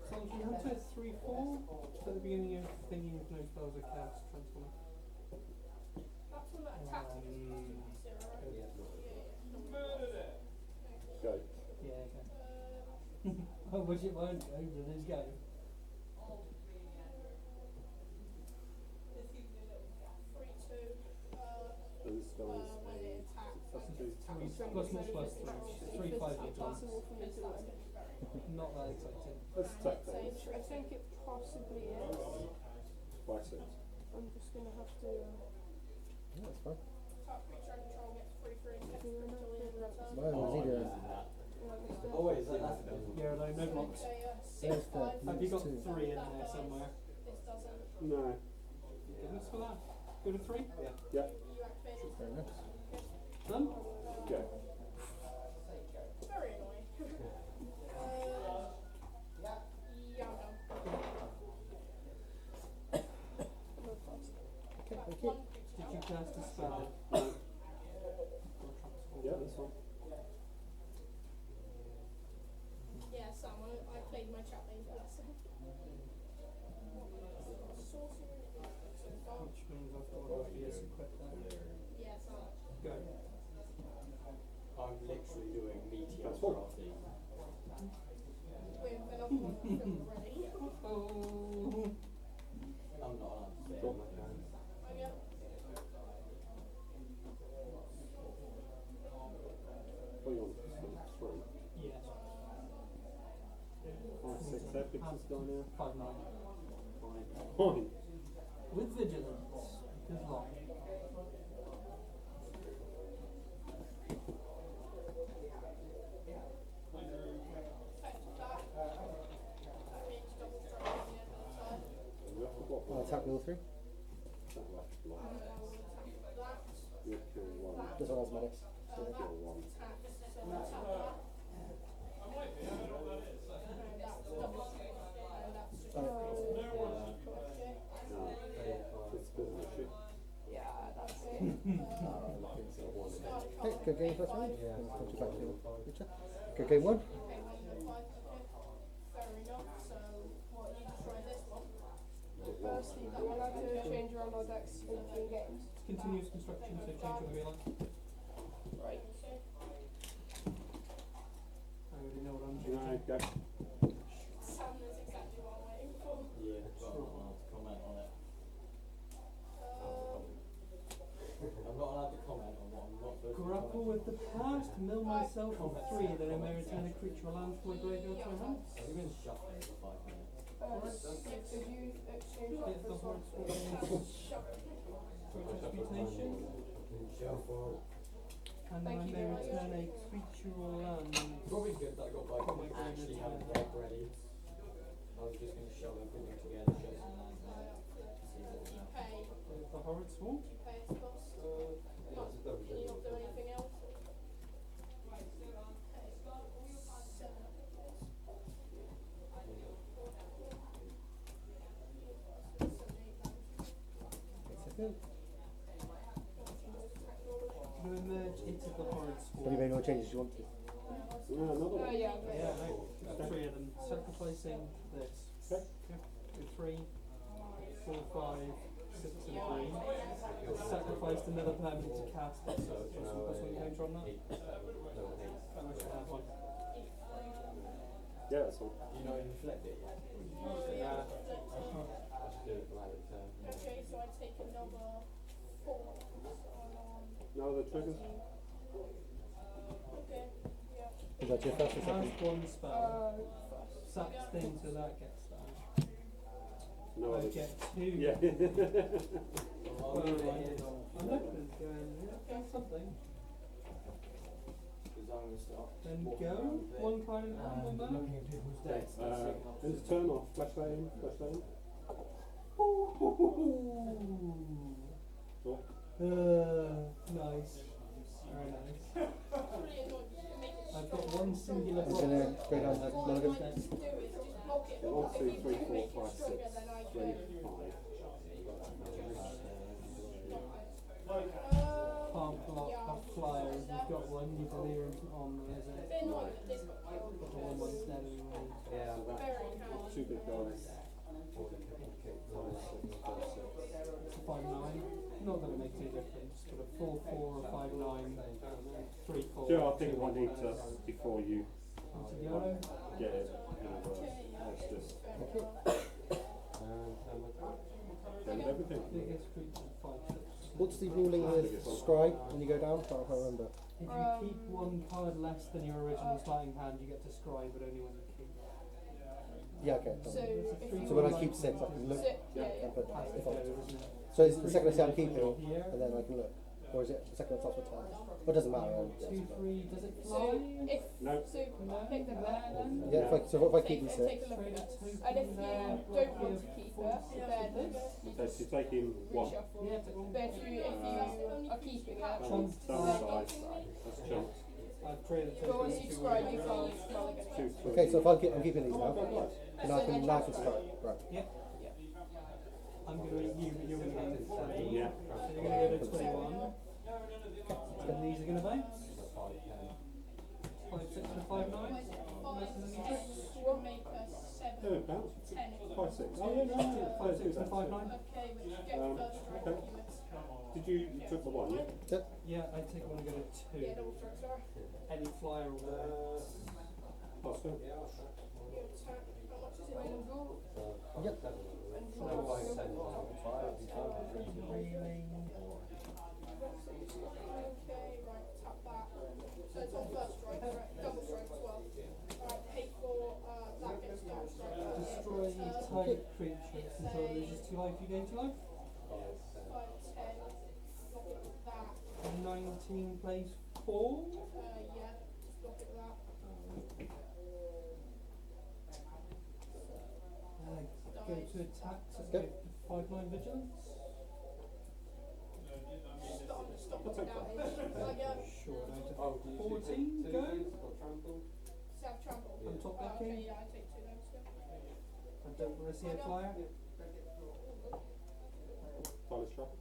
So if you have to 3/4 at the beginning of thinking of no spells are cast, transform it. That's one that attacks me. Go. Yeah, okay. I wish it won't go, but it's go. So this spell is +3. 3/5 Possible for me to win. Not that exciting. Let's attack I things. think it possibly is. By 6. I'm just gonna have to. Yeah, that's fine. Top creature I control gets 3/3 until the end of the turn. Mine was either Oh wait, is that that's Yeah, no blocks. Okay, There's 6/5. the Have you got two. 3 in there somewhere? This doesn't. No. Goodness for that. Go to 3? Yeah. You activate it. Very nice. Done? Go. Very annoying. Yeah, I'm done. Okay, thank you. Did you cast a spell? Yeah, that's fine. Yeah, Sam, I played my chat later. So. Sorcerer is Which means I've got to be equip that. Yeah, Sam. Go. I'm literally doing meteor That's all. crafting. With another one filled already. Oh. I'm not allowed to say Cool. my turn. Yeah. What do you want? 3. Yes. 5, 6, epics is gone now. 5/9. 5. With vigilance. Because long. I'll attack with all 3. You kill 1. This one has medics. So Kill 1. No. It's a bit of an issue. Yeah, that's it. Okay, good game first round. Yeah. Put you back to your creature. Good game 1. Okay, 1 and 5, okay. Fair enough. So, what, you just try this one? Firstly, That one I have to change around our decks in between games. Continuous construction, so change what we like. Right. I already know what I'm No, doing. go. Sam knows exactly what I'm waiting for. Yeah, but I'm not allowed to comment on it. I'm not allowed to comment on what I'm not supposed to Grapple with the past, mill myself on 3, then I may return a creature or land from my graveyard to my hand. I've been shuffling for 5 minutes. Could you exchange that Get for the some? horse Transmutation, Shuffle. and then I may return a creature or land. Probably good that I got like actually have a deck ready. I was just gonna shove everything together, show some lands there. See what we have. Pay. With the horrid swarm. Pay its cost. Not, can you not do anything else? Good. To emerge into the horrid Have you swarm. made no changes you want to? No, another one. Yeah. Yeah, no, 3 of them. Sacrificing this. Okay. Do 3, 4, 5, 6 and 3. Sacrificed another permanent to cast it, so it's just plus 1 counter on that. I wish I had one. Yeah, that's all. Do you know inflict it yet? Yeah. I should do it like the turn. Okay, so I take another 4. No other triggers? Okay, yeah. Is that your first or second? Cast 1 spell. Saps thing, so that gets that. bothered. get 2. Yeah. I'm looking going, yeah, something. Then go. One card in hand, one man. Looking at people's decks. There's a turn off. Flash that in. Flash that in. Oh. Nice. Very nice. I've got one singular I'm gonna go down to Mulligan. 1, 2, 3, 4, 5, 6, 3, 5. Can't block a flyer. If you've got one, you can leave it on there, is it? But the one's dead anyway. Yeah, about 2 big guys. 5, 9. Not going to make any difference, but a 4, 4, or 5, 9, 3, 4. Joe, I think I need to, before you Yellow. get it, let's just send everything. Biggest creature, 5, 6. What's the ruling with Scribe when you go down? I can't remember. If you keep one card less than your original starting hand, you get to scry, but only when you keep. Yeah, okay. So, if you So when I keep 6, I can look. yeah. And put, Has to if go, I, isn't it? so it's the second I say I'm keeping, Here. and then I can look. Or is it the second I touch with 10? Well, it doesn't matter. 2, 3, does it So, fly? if, No. so, pick that up. Yeah, if I, so what if I keep Take, the 6? take a look at it. And if you don't want to keep it, then you So just you're taking 1. reshuffle. Yeah, But if you are keeping it, Down side. That's chunk. I've traded but once you scry, you can't mulligan. 2, 3. Okay, so if I'm keeping these now, and I can start. Right. Yep. I'm going to eat you, but you're going to go to 3. Yeah. So you're going to go to 21. And these are going to bounce. 5, 6, and 5, 9. Messes any tricks? Oh, bounce. 5, 6. Oh, yeah, no. 5, 6, and 5, 9. Okay. Did you took the 1, yeah? Yep. Yeah, I take one and go to 2. Yeah, double strike, sorry. Any flyer or whatever. Pass turn. How much is it in gold? Yep. Okay, right, tap that. So it's on first strike, right? Double strike as well. Alright, pay for that gets double strike. Destroy type creatures until it loses 2 life, you gain 2 life. 5, 10. Block it with that. 19 plays 4. Yeah, just block it with that. Go to attack, so Go. 5, 9 vigilance. Stop it down. Sure, down to 14, go. Self trample. On top that Okay, king. yeah, I take 2 then still. I don't want to see a flyer. Pilot trap.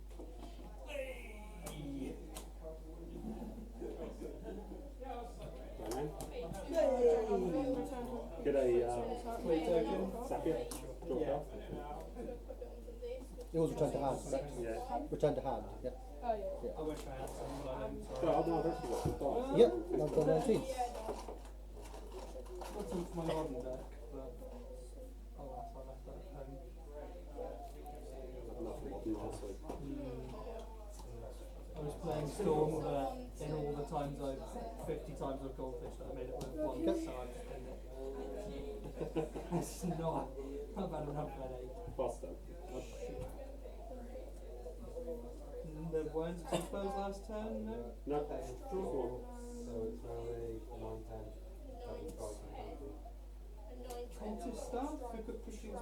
Get a Play token. sack it. Drop Yeah. down. It was return to hand, correct? Yeah. Return to hand, yeah. Oh, yeah. I wish I had some, but I don't. Oh, Sorry. no, I've actually got some dice. Yep, I've got 19. Got some for my modern deck, but oh, that's why I left that at home. Nothing nicely. I was playing Storm, but in all the times 50 times I've goldfished, I made it worth 1, so I just didn't. It's not bad enough headache. Pass turn. And there weren't 2 spells last turn, no? No. Okay, Draw. draw. Cultist staff, we put pushing +2/+2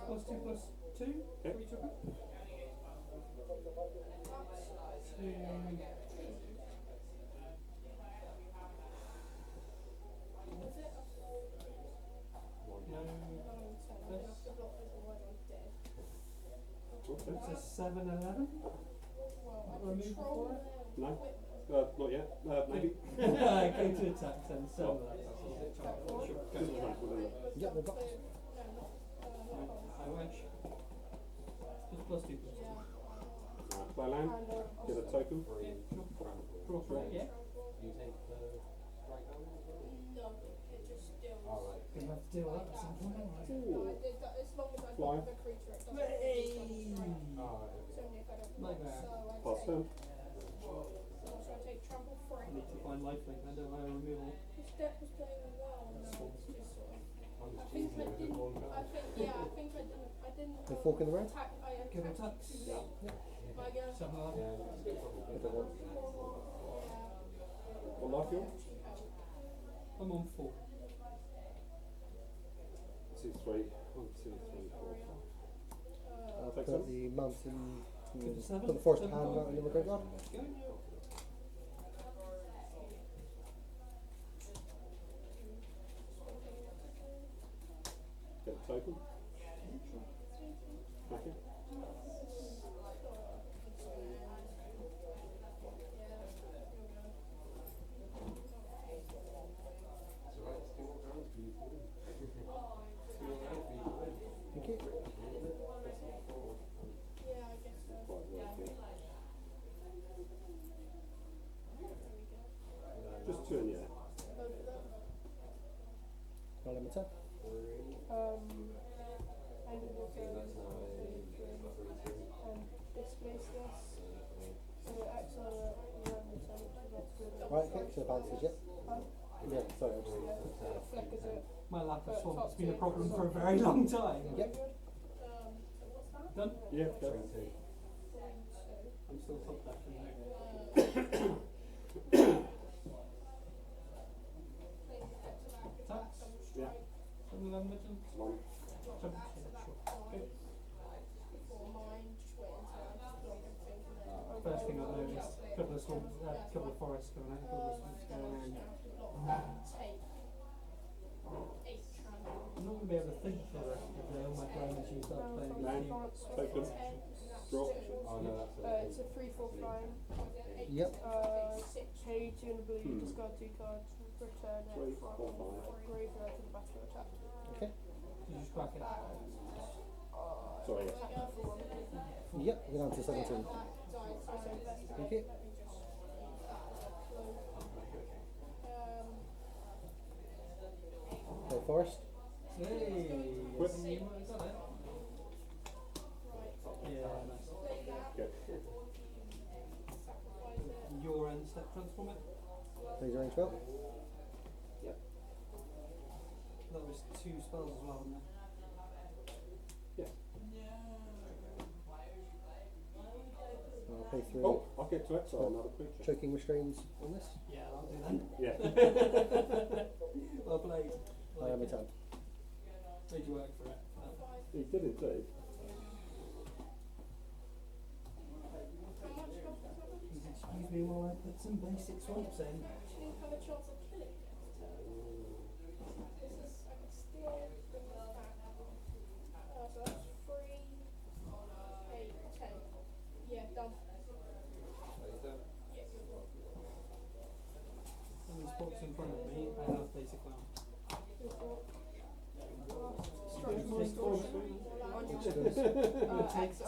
for each of them. 2. It's a 7/11. Remove for it. No. Not yet. Maybe. Go to attack then. 7. Just tranquil, isn't it? Yep, they've got. I wish. Just +2/+2. Play land. Get a token. Draw 3. Yeah. No, it just deals. Gonna have to deal with that at some point. No, I did that as long as I Fly. have a creature, it doesn't it's only if I don't Nightmare. So I Pass take, turn. so I take trample I 3. need to find lifelink then, don't I? Removal. His deck was playing well, and now it's just sort of. I think I didn't. I think I didn't. The fork in the road? I Good attacks. My go. 7 11. I don't want. What life you on? I'm on 4. 2, 3. 1, 2, 3, 4, 5. I'll Take put some. the mountain. Good to 7. Put the forest 7 hand out in the graveyard. Go. Get a token. Okay. Thank you. Yeah, I guess so. Quite working. Just turn, yeah. Roll him a 10. I will displace this. So exile Right, okay, so bounces, yeah. Yeah, sorry, I just. flickers it. My lack of swamp has been a problem for a very long time. Yep. Done? Yeah, go. I'm still top deck. Attacks? Yeah. 7 11 Mitchell? 1. Jump. Sure. Okay. First thing I noticed, couple of swamps, couple of forests going out, couple of swamps going in. I'm not going to be able to think for the rest of the day. All my brain is used up playing this Nine. team. Token. Draw. It's a 3/4 flying. Yep. Pay 2 in the blue, Hmm. discard 2 cards, return it 3, from 4, 5. graveyard to the battle attack. Okay. You just crack it. Sorry, yeah. Attack for 1. Yep, we're down to 17. Thank you. Okay, forest. Hey! Quit. You might have done it. Yeah, nice. Good. Your end step transform it. Please arrange well. Yep. That was 2 spells as well, wasn't it? Yes. I'll pay 3. Oh, I'll get to exile another creature. Choking restraints on this. Yeah, I'll do that. Yeah. Well played. I am a 10. Made you work for it. He did indeed. Please excuse me while I put some basic swamps in. Didn't have a chance of killing it. This is, I could still bring this back. So that's 3, 8, 10. Yeah, done. Yeah. And these box in front of me, I have basic land. Take 2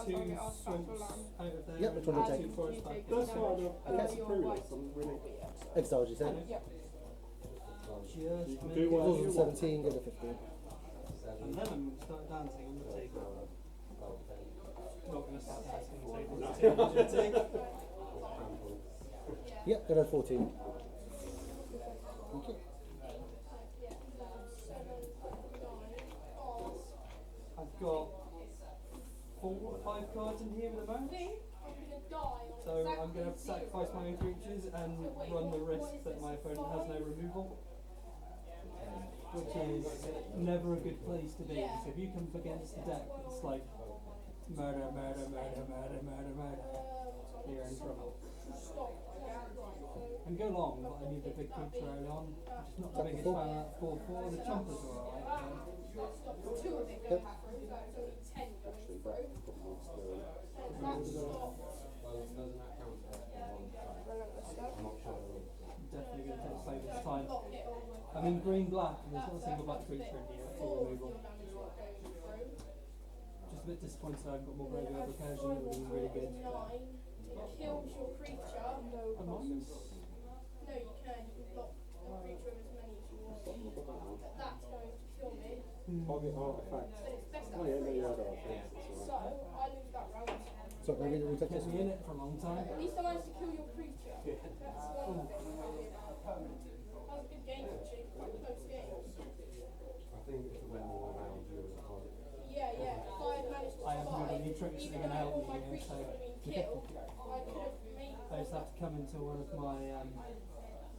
swamps out of there. Yep, which one do you and take? 2 forest back. That's fine. That's a pre-release. I'm really. Exile, did you say? Yep. Just You can make do it. whatever Rules you of want. 17, go to 15. And then I'm going to start dancing on the table. Not going to start dancing on the table. No. It's energetic. Yep, go to 14. Thank you. I've got 4 or 5 cards in here with a match. So I'm going to have to sacrifice my own creatures and run the risk that my opponent has no removal. Which is never a good place to be. So if you come up against the deck, it's like murder, murder, murder, murder, murder, murder. You're in trouble. And go long, but I need the big creature early on. I'm just not the biggest fan of that 4/4. The chompers are alright. Yep. Actually, that probably needs to go in. Definitely going to take play this time. I'm in green-black and there's not a single black creature in here for removal. Just a bit disappointed I've got more graveyard recursion, it would have been really good. Kills your creature. A minus. No, you can. You can block your creature with as many as you want. But that's going to kill me. Target artifact. But it's best Oh at yeah, no, 3. you had artifacts. So I lose that round. So, can I read the rule text? Kept me in it for a long time. At least I managed to kill your creature. That's one thing I'm happy about. That was a good game actually. Quite a close game. I think if it went all around, you would have got it. Yeah, yeah. If I had managed to I have survive. really tricks that are going to help me here, so I just have to come into one of my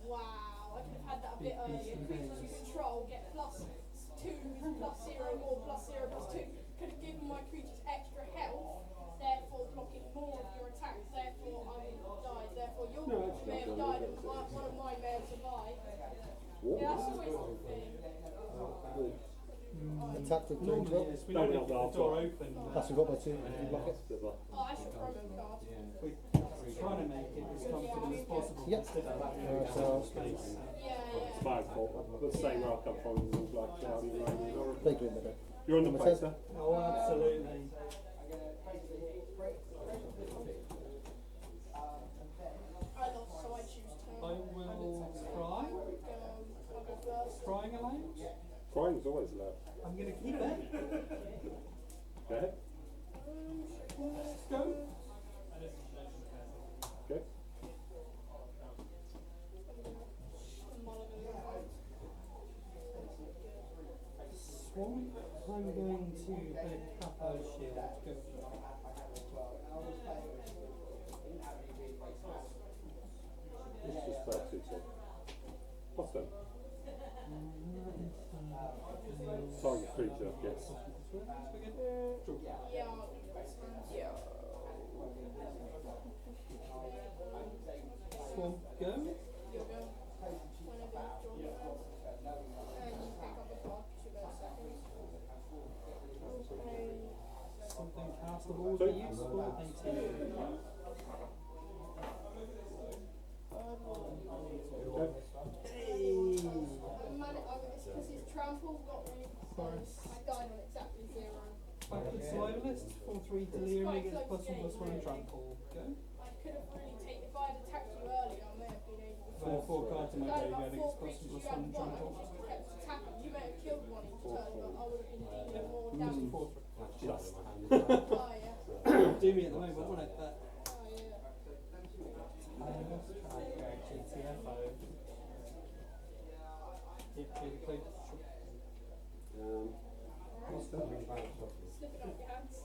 Wow, I could have had that a bit Big earlier. Creatures you control get +2, +0, or +0, +2. Could have given my creatures extra health, therefore blocking more of your attacks. Therefore, I wouldn't have died. Therefore, your creature may have died and one of mine may have survived. Yeah, that's always the thing. Attack with green normally drop. yes, we normally keep the door open. That's got by 2 if you block it. Oh, that's your promo card. We're trying to make it as comfortable as possible Yep. instead of having So- some space. It's my fault. I'm the same where I come from. It's all like cloudy, rainy, horrible. Play green with it. You're on the place, sir? Oh, absolutely. I lost, so I choose to. I will try. I'll go first. Trying a lounge. Crying's always loud. I'm going to keep it. Go ahead. Let's go. Okay. Swan. I'm going to pick up a shield. Go. Let's just play two, so. What's that? Target creature, yes. Yeah. Swan. Go. You go. Whenever you've drawn your cards. And you pick up a card because you go second. Okay. Something castable would be useful. 18. It's because his trample got me. I died on exactly 0. Back to the survival list. 4/3 delirium gets +1/+1 trample. Go. I could have really taken. If I had attacked you earlier, I may have been able to. For 4 cards in my I had graveyard, about it 4 gets creatures. You had +1/+1 one. I trample. just kept attacking. You may have killed one each turn, but I would have been dealing more I'm damage. using 4 just. Oh yeah. Do me at the moment, wouldn't it? But Oh yeah. GTFO. Yep, really clean. What's that? Slip it up your hands.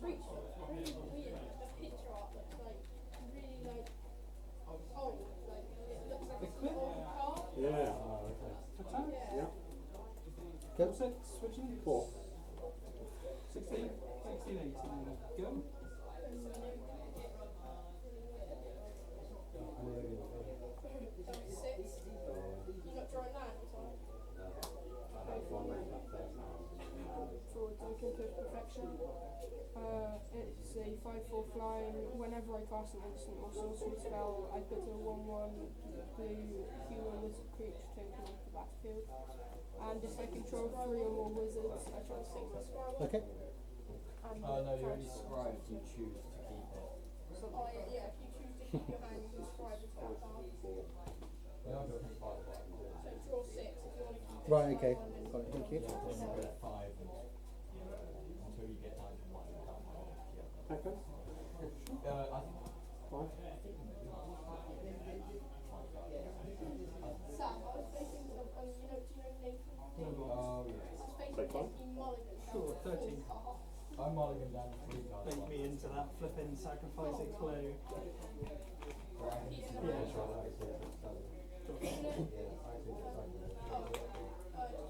Reach. Really weird. The picture art looks like really like old. Like it looks like it's an old car. Yeah. Attack. Yeah. Go. 6, switching. 4. 16, 16, 18. Go. 6. You're not drawing that, sorry. For Duncan to Perfection. It's a 5/4 flying. Whenever I cast an instant or sorcery spell, I put a 1/1 blue human wizard creature token onto the battlefield. And if I control 3 or more wizards, I try to sing my scroll. Okay. And Oh no, you're only transfer. scribed, you choose to keep it. Oh yeah, if you choose to keep your hand, you can scribe it to that card. Yeah, I'll go for 5 of what I can do. So draw 6 if you want to keep it. Right, okay. And then Got it, thank you. Yeah, I'll go 5 until you get down to 1 and come on. Yeah. Okay. I think 5. Sam, I was thinking of, do you know Nathan? Oh yeah. I was thinking Take one. Nathan Mulligan. Sure, 13. I'm mulligan down 3 cards. Bait me into that flipping sacrificing clue.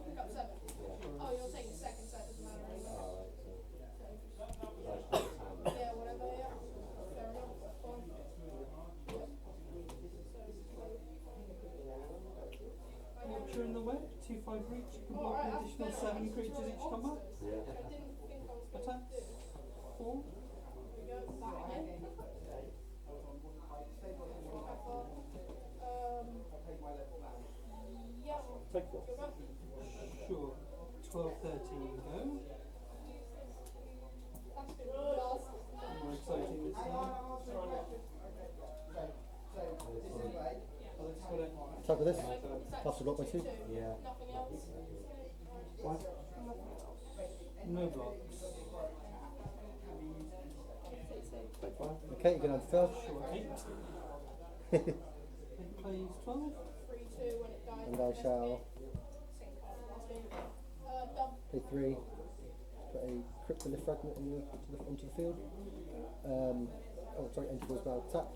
Pick up 7. Oh, you're taking second, so it doesn't matter anyway. Yeah, whatever, yeah. Fair enough, that's fine. Capture in the web, 2/5 reach. You can block Alright, an that's additional better. 7 creatures each combat. Yeah. I didn't think I was going to Attacks. do. 4. Here we go, that again. Yeah. Take 4. Go back. Sure. 12, 13, go. That's good. Last. More exciting this time. Alex got it. Attack with this. Is that Plus a block by 2. Yeah. nothing else? No blocks. Take 5. Okay, you're going to have to Sure, 8. 8 plays 12. 3, 2 when it dies. And I shall Pay 3. Put a Cryptolith fragment onto the field. Entity Force Battle tapped.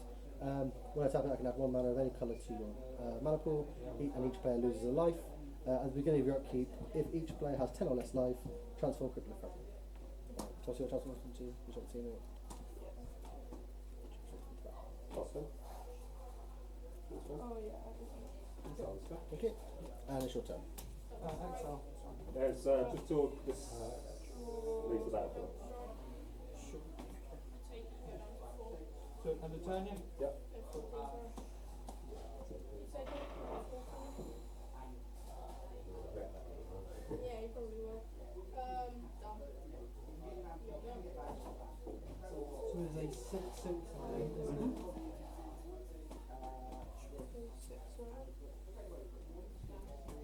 When I tap it, I can add 1 mana of any colour to your mana pool, and each player loses a life. At the beginning of your upkeep, if each player has 10 or less life, transform Cryptolith fragment. Toss your transform into which I've seen it. Awesome. Oh yeah. Okay, and it's your turn. Exile. There's just till this leaves the battlefield. So, end of turn, yeah? Yep. Yeah, you probably will. Done. So there's a 6/6, I think, isn't it?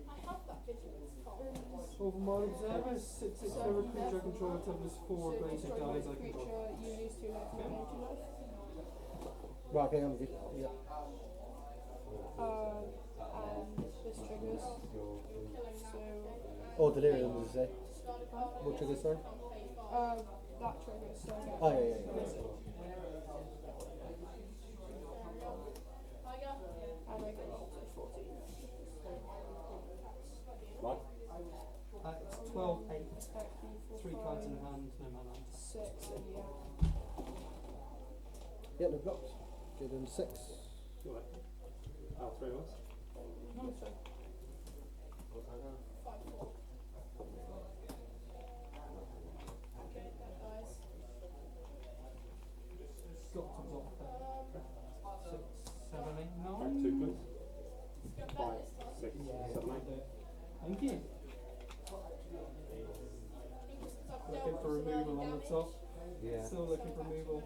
I have that vigilance card. Over my observers, 6/6 for every creature I control until there's 4 basic dies I control. You lose 2 life, you gain 2 life. Right, okay, I'm with you. Yeah. And this triggers. So Or Delirium, did you say? What trigger, sorry? that triggers. So Oh, yeah. and I get up to 14. Right. It's 12/8. 3 cards in hand, no mana. 6 and yeah. Yeah, no blocks. Give them 6. Right. Oh, 3 of us. No, so Got to block that. 6, 7, 8, 9. Right, 2 please. 5, 6, 7, 8. Thank you. Looking for removal on the top. Yeah. Still looking for removal.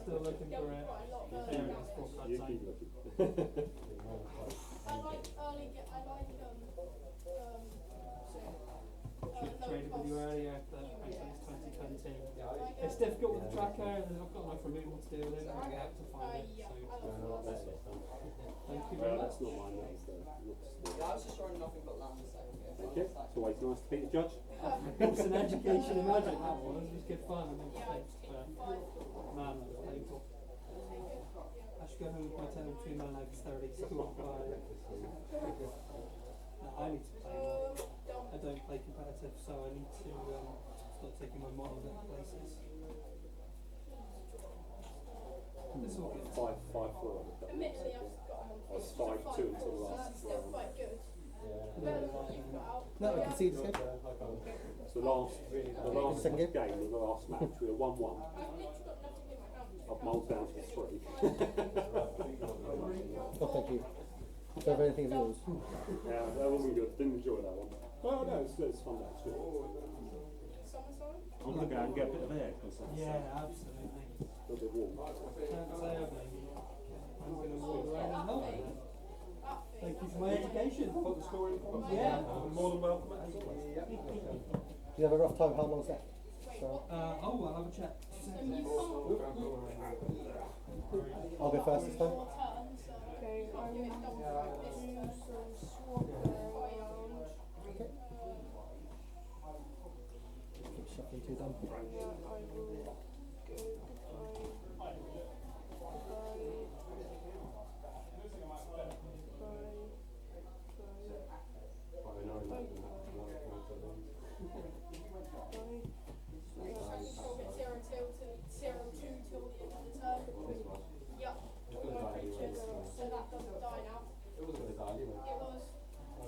Still looking for it. There it is, 4 cards You out. keep looking. Should have traded with you earlier, but hindsight's 2020. It's difficult with the tracker, and I've got enough removal to deal with it, and we have to find it. So, thank you very much. That's not mine, that's the Yeah, I was just throwing nothing but land a second ago. Thank you. It's always nice to beat the judge. It was an education in magic, that was. It was good fun. I made mistakes, but man, that was painful. I should go home with my tail between my legs, thoroughly schooled by. No, I need to play more. I don't play competitive, so I need to start taking my models into places. It's all good. 5, 5, 4. Admittedly, I've got them on I was 5, 2 until the last still round. quite good. Better than what you've got out. No, I can see this game. So the last Second game? game of the last match, we were 1-1. I've literally got nothing in my hand. I've mulled down to 3. Oh, thank you. Do you have anything of yours? Yeah, that wasn't good. Didn't enjoy that one. Oh no, it's fun actually. I'm gonna go and get a bit of air because Yeah, absolutely. A little bit warm. Can't say a thing. I'm going to walk around and help you. Thank you for my education. Put the story. Yeah. More than welcome. Do you have a rough time? How long's left? So, I'll have a chat. I'll go first this time. okay, I'm going to do some swap around. Okay. Keep shuffling two down. I will go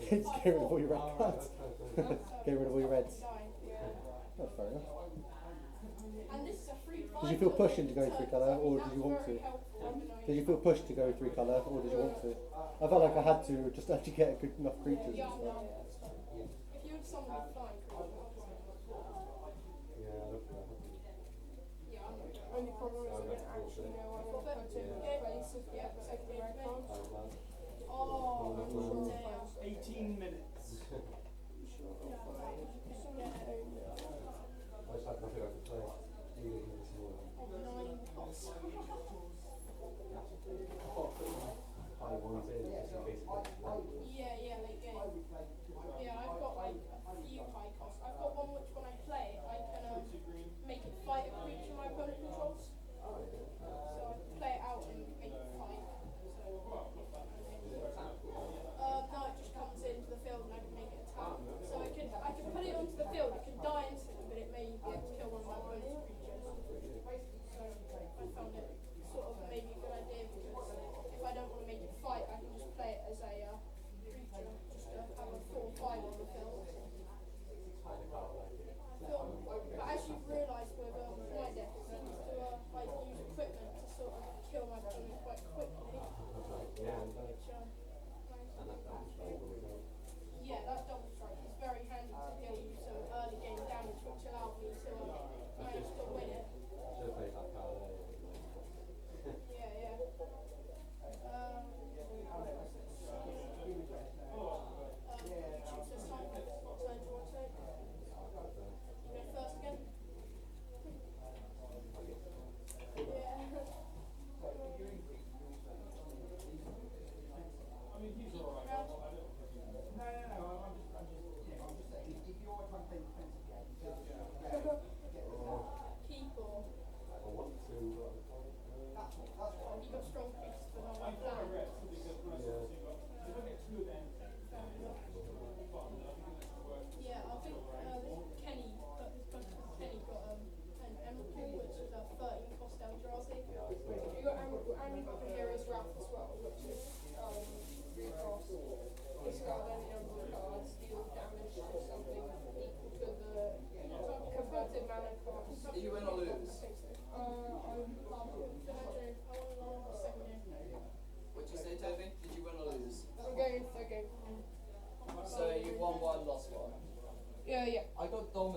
Get rid of all your red cards. Get rid of all your reds. That's fair enough. Did you feel pushed into going 3 colour, or did you want to? Did you feel pushed to go 3 colour, or did you want to? I felt like I had to, just to get good enough creatures and stuff. If you had someone with flying Only problem is I don't actually know what I'm going to put in place of the red cards. Oh, I'm sure if I 18 minutes. Yeah, late game. Yeah, I've got like a few high costs. I've got one which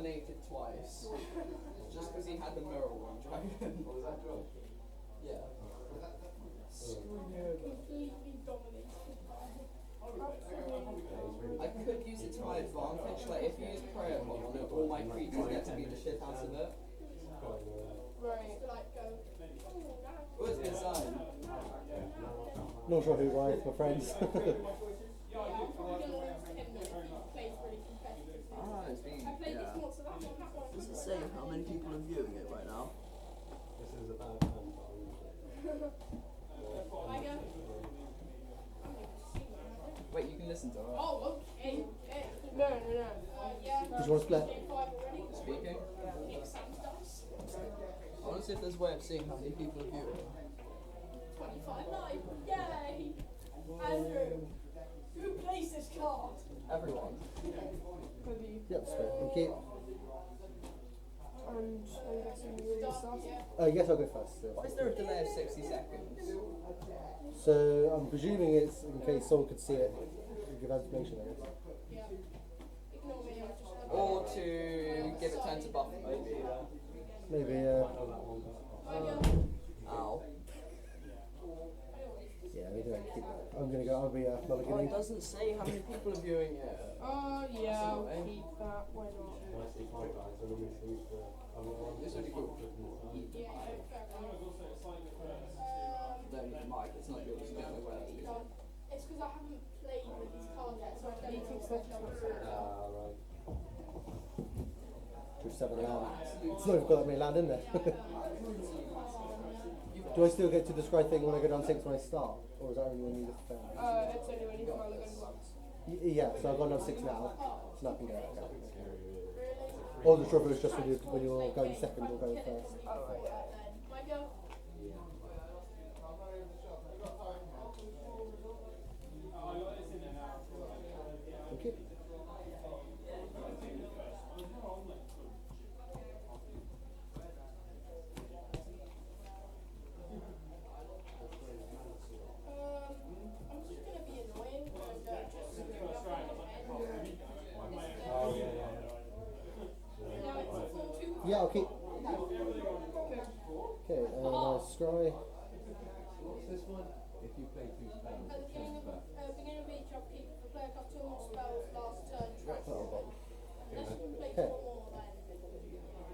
dominated twice. Just because he had the mirror one dragon. Yeah. Completely dominated. I could use it to my advantage, like if you use prayer on it, all my creatures get to beat the shit out of it. Right. Like go. Oh, it's design. Not sure who writes, my friends. Yeah, I'm probably gonna lose 10 minutes if he plays really competitive. Ah, it's been, I played this yeah. once, so that one, that one. Does it say how many people are viewing it right now? This is about time. I go. I'm gonna sing that. Wait, you can listen to it. Oh, okay, okay. No. Yeah. Did you want to split? Game 5 already. Speaking. Nick Sam's dice. I want to see if there's a way of seeing how many people are viewing. 25 live. Yay! Andrew, who plays this card? Everyone. Have you? Yep, split. Thank you. And I'm guessing you already started. Yes, I'll go first. Why is there a delay of 60 seconds? So I'm presuming it's in case someone could see it, give information, I guess. Yeah. Ignore me, I'm just Or to give it time to buff maybe. Maybe, Ow. yeah, we don't keep that. I'm gonna go, I'll be Oh, it mulliganing. doesn't say how many people are viewing it. Oh yeah, I'll That's keep that. Why not? This would be cool. Yeah, fair enough. Don't need the mic, it's not yours. I don't know where that's going. It's because I haven't played with these cards yet, so I don't know Thinks what that's they're To 7 land. It's not even got that many land in there. Do I still get to describe things when I go down 6 when I start? Or is that only when you just fail? It's only when you can only go once. Yeah, so I've gone down 6 now, so now I can go. Okay. Or the trouble is just when you're going second or going first. Oh right, yeah. My go. Thank you. I'm just gonna be annoying and just give up on the Now it's 4-2. Yeah, I'll keep. Okay, scry. What's this one? If you play 2 spells, At the beginning of each upkeep, the player casts 2 more spells last turn twice. Unless you can play 4 more,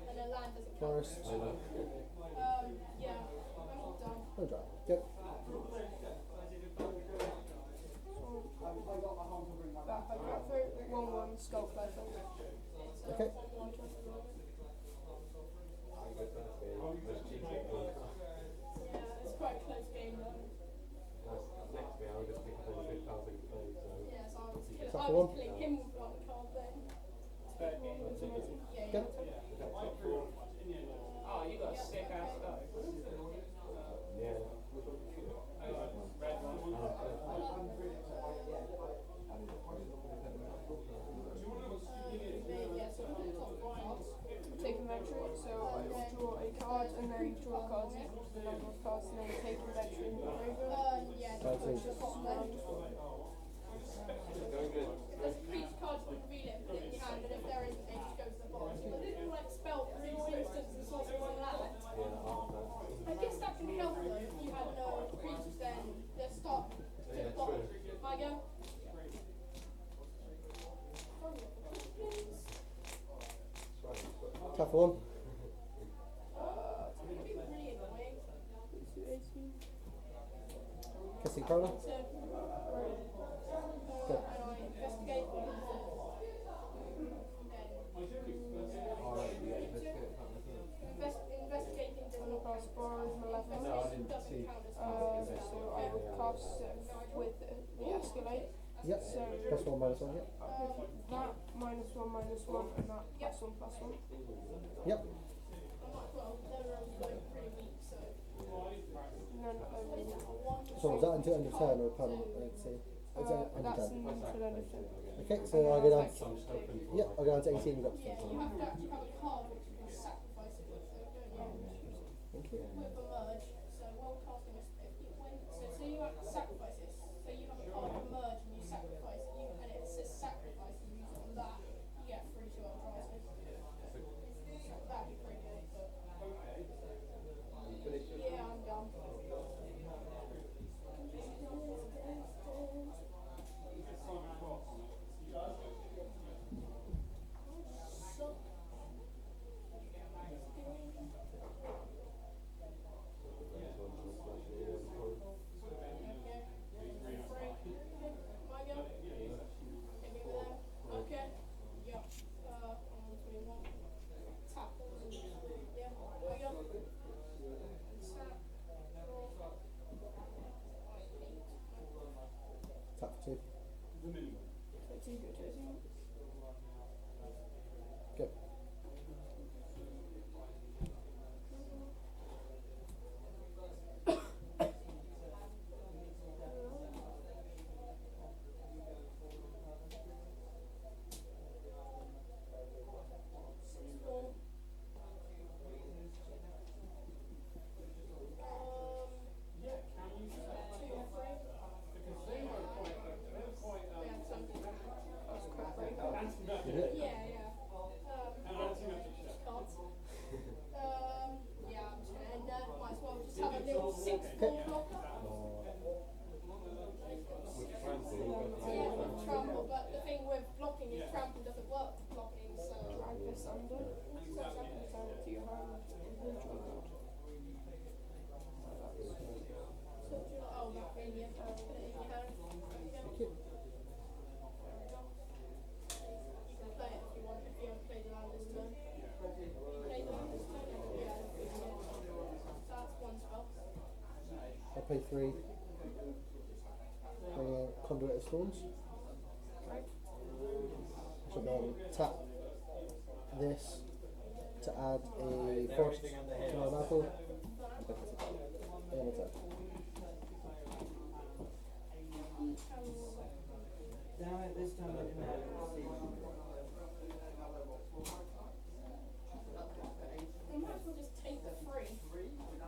then a land doesn't count. Forest. Yeah, I'm all done. No draw. Yep. That I got through 1-1 skull flash. Okay. Yeah, it's quite a close game though. Yeah, so I was killing him with 1 card then. Yeah, Yep. Oh, you got sick ass stuff. Take inventory, so I draw a card and then draw cards equal to the number of cards and then take inventory and graveyard. yeah, That's push it. the bottom then. There's each card you can reveal it and put it in your hand, and if there isn't, it just goes to the bottom. But this is like spell, for instance, it's also one land. I guess that can help though if you had no creatures then they're stuck to the bottom. My go. Tough one. It's gonna be really annoying. Kissing Corona. And I investigate. Investigating doesn't Cast Borrowed Malevolence. doesn't count as So I will cast it with the Escalate. Yep. So Plus 1, minus 1, yep. that -1/-1 and that +1/+1. Yep. well, they're like pretty weak, so. And then I will. So was that until end of turn or permanent? Let's see. Is that end of That's turn? until end of turn. Okay, so I go down. Yep, I go down to 18 and go up to Yeah, 20. you have to actually have a card which you can sacrifice it with, so don't you? Thank you. With a merge, so while casting a spell, so you have to sacrifice it. So you have a card of merge and you sacrifice it, and it says sacrifice and you use it on that, you get free 2 other draws. 2, go to 2. Go. I pay 3. Bring a Conduit of Storms. I shall then tap this to add a forest to my battle. And attack. Damn it, this time I didn't have it. We might as well just take the 3.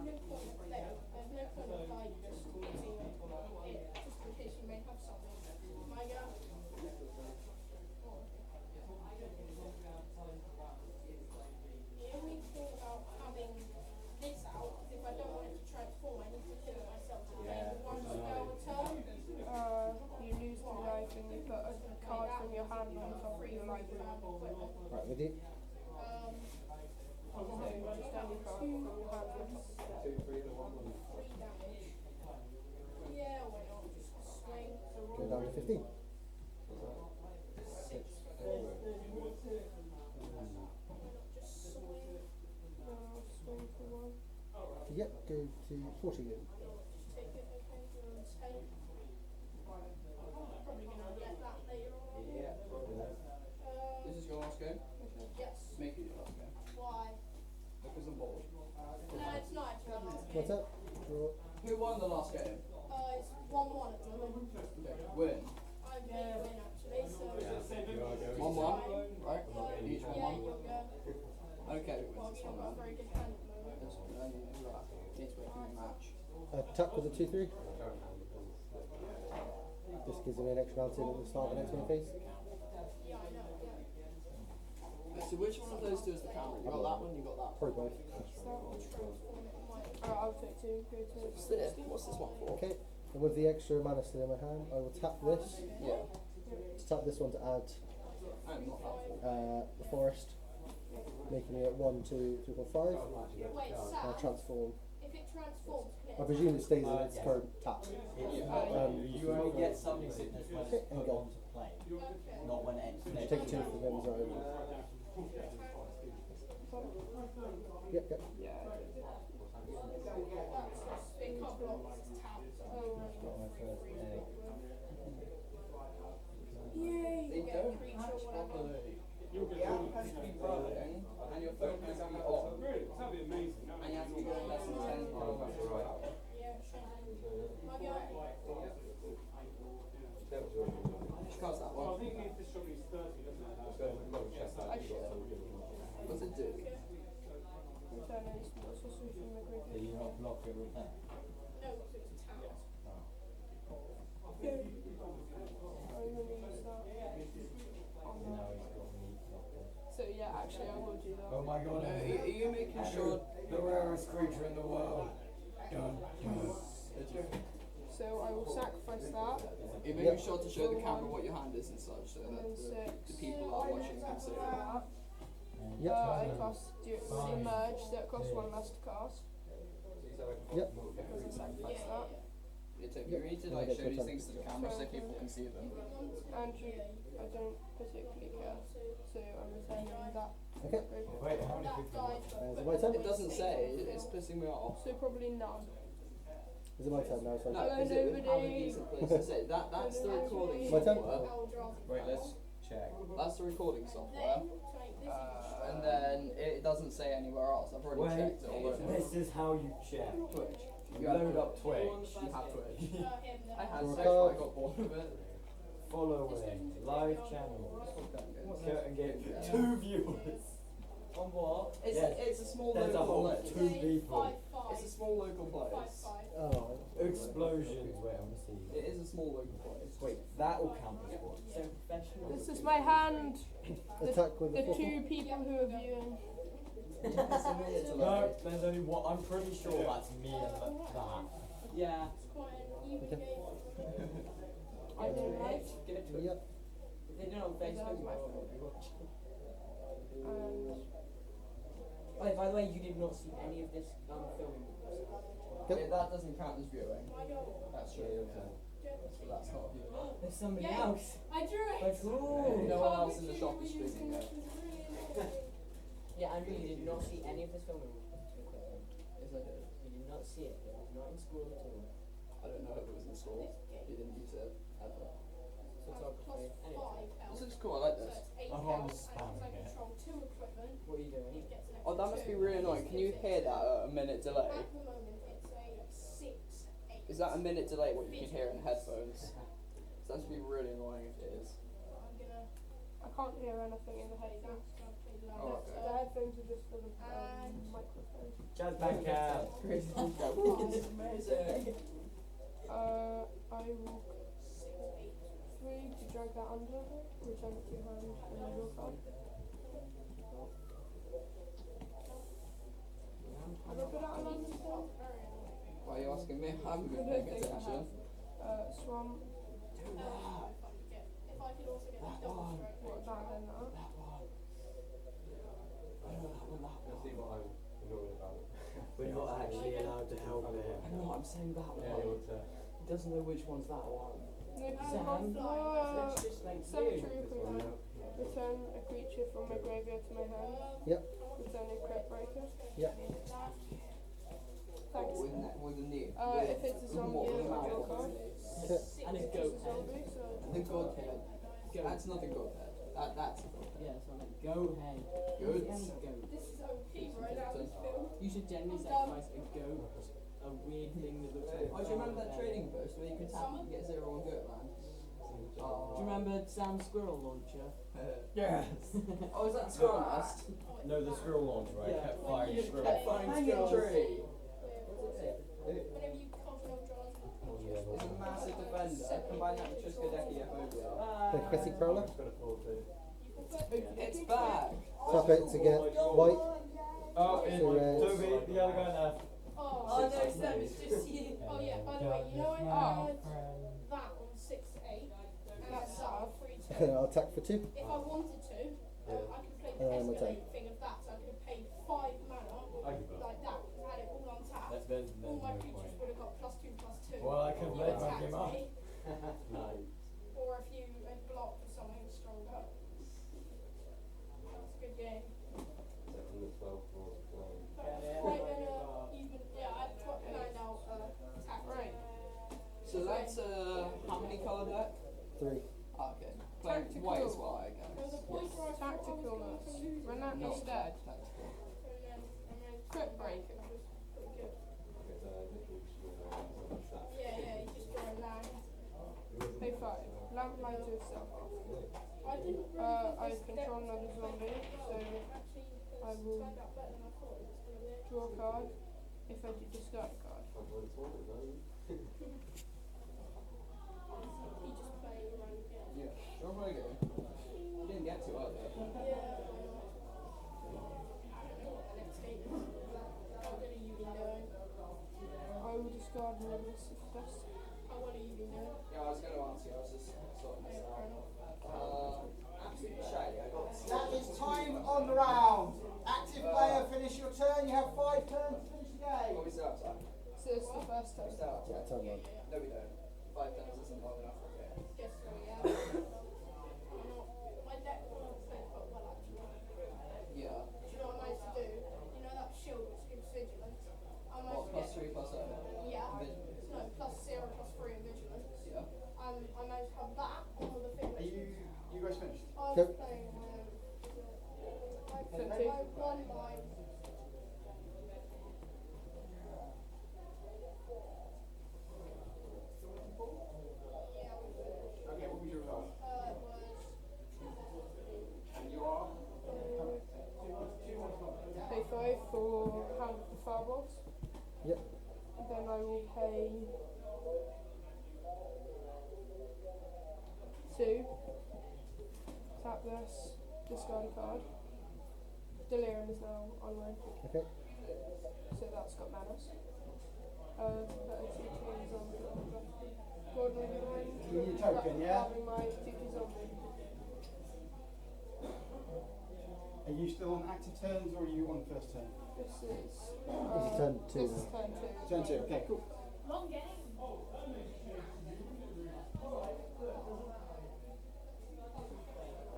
No point there. There's no point of like just getting it just in case you may have something. My go. The only thing about having this out is if I don't want it to transform, I need to kill it myself to gain 1 spell return. You lose the life and you put a card from your hand on top of your library. Right, with you. So just only card from your hand. 3 damage. Yeah, why not? Just swing. Go down to 15. 6. Just swing. Swing for 1. Yep, go to 40 again. Just take it, okay, you're on 10. I'm probably gonna get that later on. This is your last game? Yes. Make it your last game. Why? Because I'm bored. No, it's not actually my last game. What's up? Draw. Who won the last game? It's 1-1 at the moment. Okay. Win. I may win actually, so. 1-1, right? Each Yeah, 1-1. you'll go. Okay, who Well, wins you've this got a one very good hand at the moment. then? Need to wait for the match. Attack with a 2-3. This gives me an extra bounce in at the start of the next one phase. Yeah, I know, yeah. So which one of those two is the camera? You got that one, you got that one. Probably both. Transform it in my. I'll take 2, go to What's this? What's this one for? Okay, and with the extra mana still in my hand, I will tap this. Yeah. To tap this one to add I'm not helpful. the forest, making it 1, 2, 3, 4, 5. Wait, I'll Sam, transform. if it transforms, can I it? presume it stays in its current tap. You only get summoning sickness when it's and put go. onto play, Okay. not when it's Take 2 from them as well. Yep, yep. Yeah, That's just, it can't block, it's tapped. Yay, They you get a don't creature hatch or whatever. properly. The app has to be running, and your phone has to be on. And you have to be going less than 10 kilometers per hour. Yeah, sure. My go. Which card's that one? What's it do? return an instant or sorcery from the graveyard. Did you not block it with that? No, because it's tapped. Okay. I'm gonna use that. Now he's got me blocked in. So yeah, actually I will do that. Oh my god, Are you making sure? the rarest creature in the world. Dun, dun. So I will sacrifice that. Are you making sure to show the camera what your hand is and such, so that the people that are watching can see it? That. Yep. I cast emerge, that costs 1 less to cast. Yep. Doesn't sacrifice that. You need to like show these things to the camera so people can see them. Andrew, I don't particularly care. So I'm returning that. Okay. Wait, how many That people? died, but There's my turn. It doesn't say, it's pissing me off. So probably none. Is it my turn now? Sorry. No, because it would have a decent place to sit. That's the recording My turn? software. Wait, let's check. That's the recording software. And then it doesn't say anywhere else. I've already checked it all over. This is how you check. Twitch. You load up Twitch. You have Twitch. I had Record. Twitch, but I got bored of it. Following live channel. Curtain game. 2 viewers. On what? It's a small There's a local whole place. 2 people. It's a small local place. Oh. Explosions. Wait, I'm gonna see. It is a small local place. Wait, that will count as one. So professional. This is my hand. Attack with The the two people who are viewing. No, there's only one. I'm pretty sure that's me and that. Yeah. I don't like. Give it to it. Yep. If they do it on Facebook, you might find it. Oh, by the way, you did not see any of this filming. Yeah, that doesn't count as viewing. That's true. So that's not viewing. There's somebody Yeah. else. I drew it. Like, ooh. No one else in the shop is streaming yet. Yeah, Andrew, you did not see any of this filming equipment. Yes, I did. You did not see it. It was not in school at all. I don't know if it was in school. You didn't use it ever. Photography. Anyway, This looks cool. I like this. what are you doing? Oh, that must be really annoying. Can you hear that at a minute delay? At the moment, it's a 6, 8. Is that a minute delay what you can hear in headphones? So that must be really annoying if it is. I'm gonna. I can't hear anything in the headphones. Oh, okay. The headphones are just for the microphone. Jazz band cam. Crazy thing that was amazing. I will 3 to drag that under, return it to your hand, and then draw a card. Have I put out a land still? Why are you asking me? I haven't been I don't paying think I attention. have. Swamp. If I could also get that double stroke. What, that then that? We're not actually allowed to help it. I know, I'm saying that one. He doesn't know which one's that one. No, because I Sam? can't fly. That's just like Cemetery you. equipment. Return a creature from my graveyard to my hand. Yep. Return a crypt breaker. Yep. Thanks. With the knee. If it's a zombie, With I the will mouth. draw a card. And a If goat it's a head. zombie, so The goat head. That's not a goat head. That's a goat head. Yeah, so like goat head. Goat. Yeah, goat. This is OP right now, this film. You should generally sacrifice a goat, a weird thing that looks like. Oh, do you remember that trading post where you could tap and get 0 on goat land? Do you remember Sam's squirrel launcher? Yes. Oh, is that the squirrel nest? No, the squirrel launch, right? Yeah. Kept firing You squirrel. kept finding Hang squirrel on. tree. Whenever you cause no draws, It's a massive defender. Combine that with Triskaideki phobia. The Cressy Prowler. It's back. Tap it to get white. Oh, in So red. Toby, the other guy left. oh, no, Sam, it's just you. oh yeah, by the way, you know I had that on 6 to 8, and that's that on 3 to 8. I'll attack for 2. If I wanted to, I could play the my escalate thing of that, so I could have paid 5 mana like that, because I had it all on tap. There's All my no creatures point. would have got +2/+2. Well, I can You play my attacked game up. me, Nice. or if you had blocked or something stronger. That's a good game. Right then, even, yeah, I'd planned out attack. Right. So that's how many colour deck? 3. Ah, okay. Playing Tactical. white as well, I There was a guess. point where I thought I was going Tacticalness. to lose it, Relentless dead. Tactical. and then Crypt breaker. which was pretty good. Yeah, you just draw a land. Pay 5. Lamplighter of self. I didn't really I think this control deck another zombie, so actually I will turned out better than I thought it was going to be. draw a card. If I do discard a card. He just played around again. Yeah. Sure, very good. You didn't get to either. Yeah, let's take it. How good are you been doing? I will discard another dust. How well are you been doing? Yeah, I was going to ask you. I was just sorting this Fair out. enough. Absolutely shady. I got That is time on the round. Active player, finish your turn. You have 5 turns to finish the game. What we still have time? So it's the first We time. still have Yeah, time. turn 1. No, we don't. 5 turns isn't long enough for a game. Guess so, yeah. I'm not, my deck was played quite well actually. Yeah. Do you know what I managed to do? You know that shield which gives vigilance? I managed What, to get, +3/+0? yeah. Vigilance. No, Turn 2. One line. Okay, what was your result? And you are? Pay 5 for Hand of the Fireballs. Yep. Then I will pay 2. Tap this, discard a card. Delirium is now online. Okay. So that's got manners. Put a 2/2 zombie on the Gordon will be mine. You need a token, yeah? That'll be my 2/2 zombie. Are you still on active turns or are you on first turn? This is This is turn 2. This is turn 2. Turn 2, okay, cool. Long game.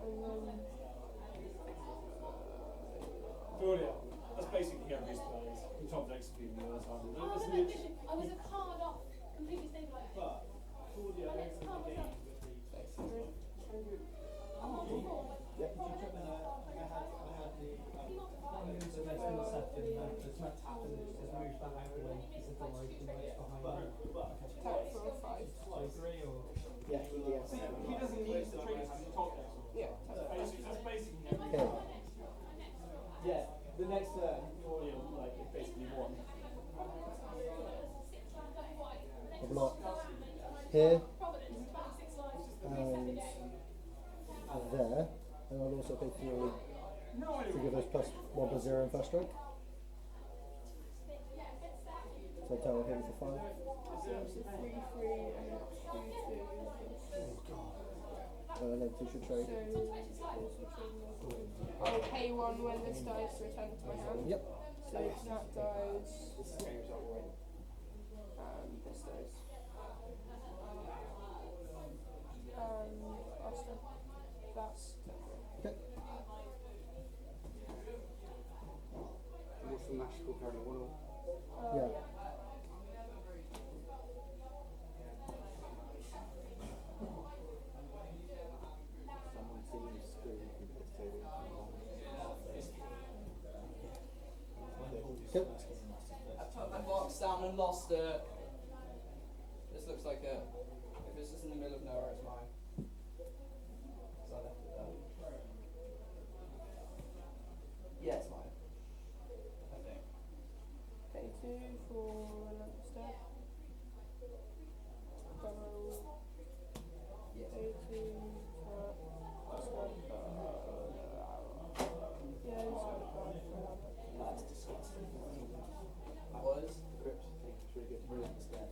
And then Claudia, that's basically how this plays. The top executing the other side. I was a card off. Completely stabilized. But Claudia knows the game with the So that's in the second, there's no tap and it's just moved back out the way because of the light and lights behind you. tap for a 5. So agree or? Yeah, yes. he doesn't use the triggers to the top deck. Yeah, tap for 5. That's basically how Okay. yeah, the next turn, Claudia like it basically won. I'll block here and there, and I'll also pay 3 to give us +1/+0 in first strike. So tower hit for 5. So it's a 3/3 and a 2/2. And then 2 should trade. So I'll pay 1 when this dies return to my hand. Yep. So that dies. This is the game result already. This dies. Austin. That's Okay. What's the match score currently? 1-1? Yeah. Someone seems screwed with this table. Yep. I put my box down and lost it. This looks like it. If it's just in the middle of nowhere, it's mine. So I left it there. Yeah, it's mine. I think. pay 2 for another step. Then I will Yeah. pay 2 for discard a card. Yeah, discard a card for another. That's disgusting. What is? Crypt, I think it's really good. Brilliant instead.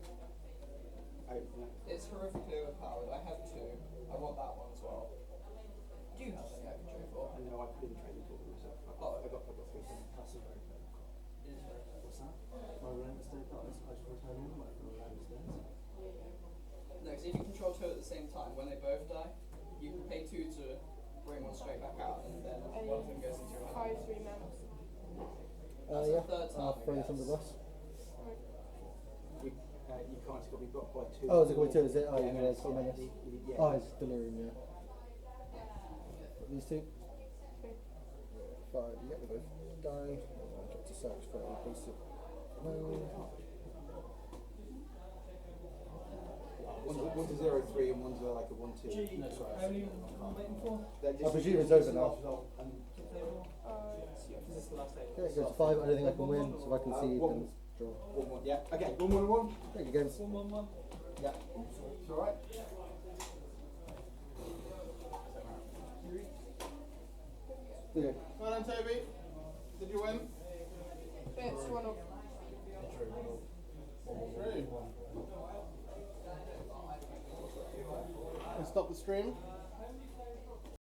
It's horrifically overpowered. I have 2. I want that one as well. Do you have any I can trade for? I know I've been training for them myself. Oh, I got 3 things. That's a very good call. It is very What's that? My relentless day card is supposed to return in my relentless days. No, because if you control 2 at the same time, when they both die, you can pay 2 to bring one straight back out, and then one of them goes into your hand. 5/3 mana. That's Yeah. the third time, I'll I throw this guess. under the bus. You can't, it's got to be blocked by 2. Oh, is it going to? Is it? Oh, Yeah, yeah, no, it's got yeah, menace. yeah. Oh, it's delirium, yeah. These 2. 5, yeah, they both die. I'll get to search for a basic. One's a 0-3 and one's like a 1-2. How many are you waiting for? I presume it's over now. Is this the last day? Okay, it goes to 5. I don't think I can win, so if I can see, then draw. 1-1, yeah. Okay, 1-1-1. Thank you, games. 1-1-1. Yeah. It's alright. Yeah. Well done, Toby. Did you win? It's 1 off. True. And stop the stream.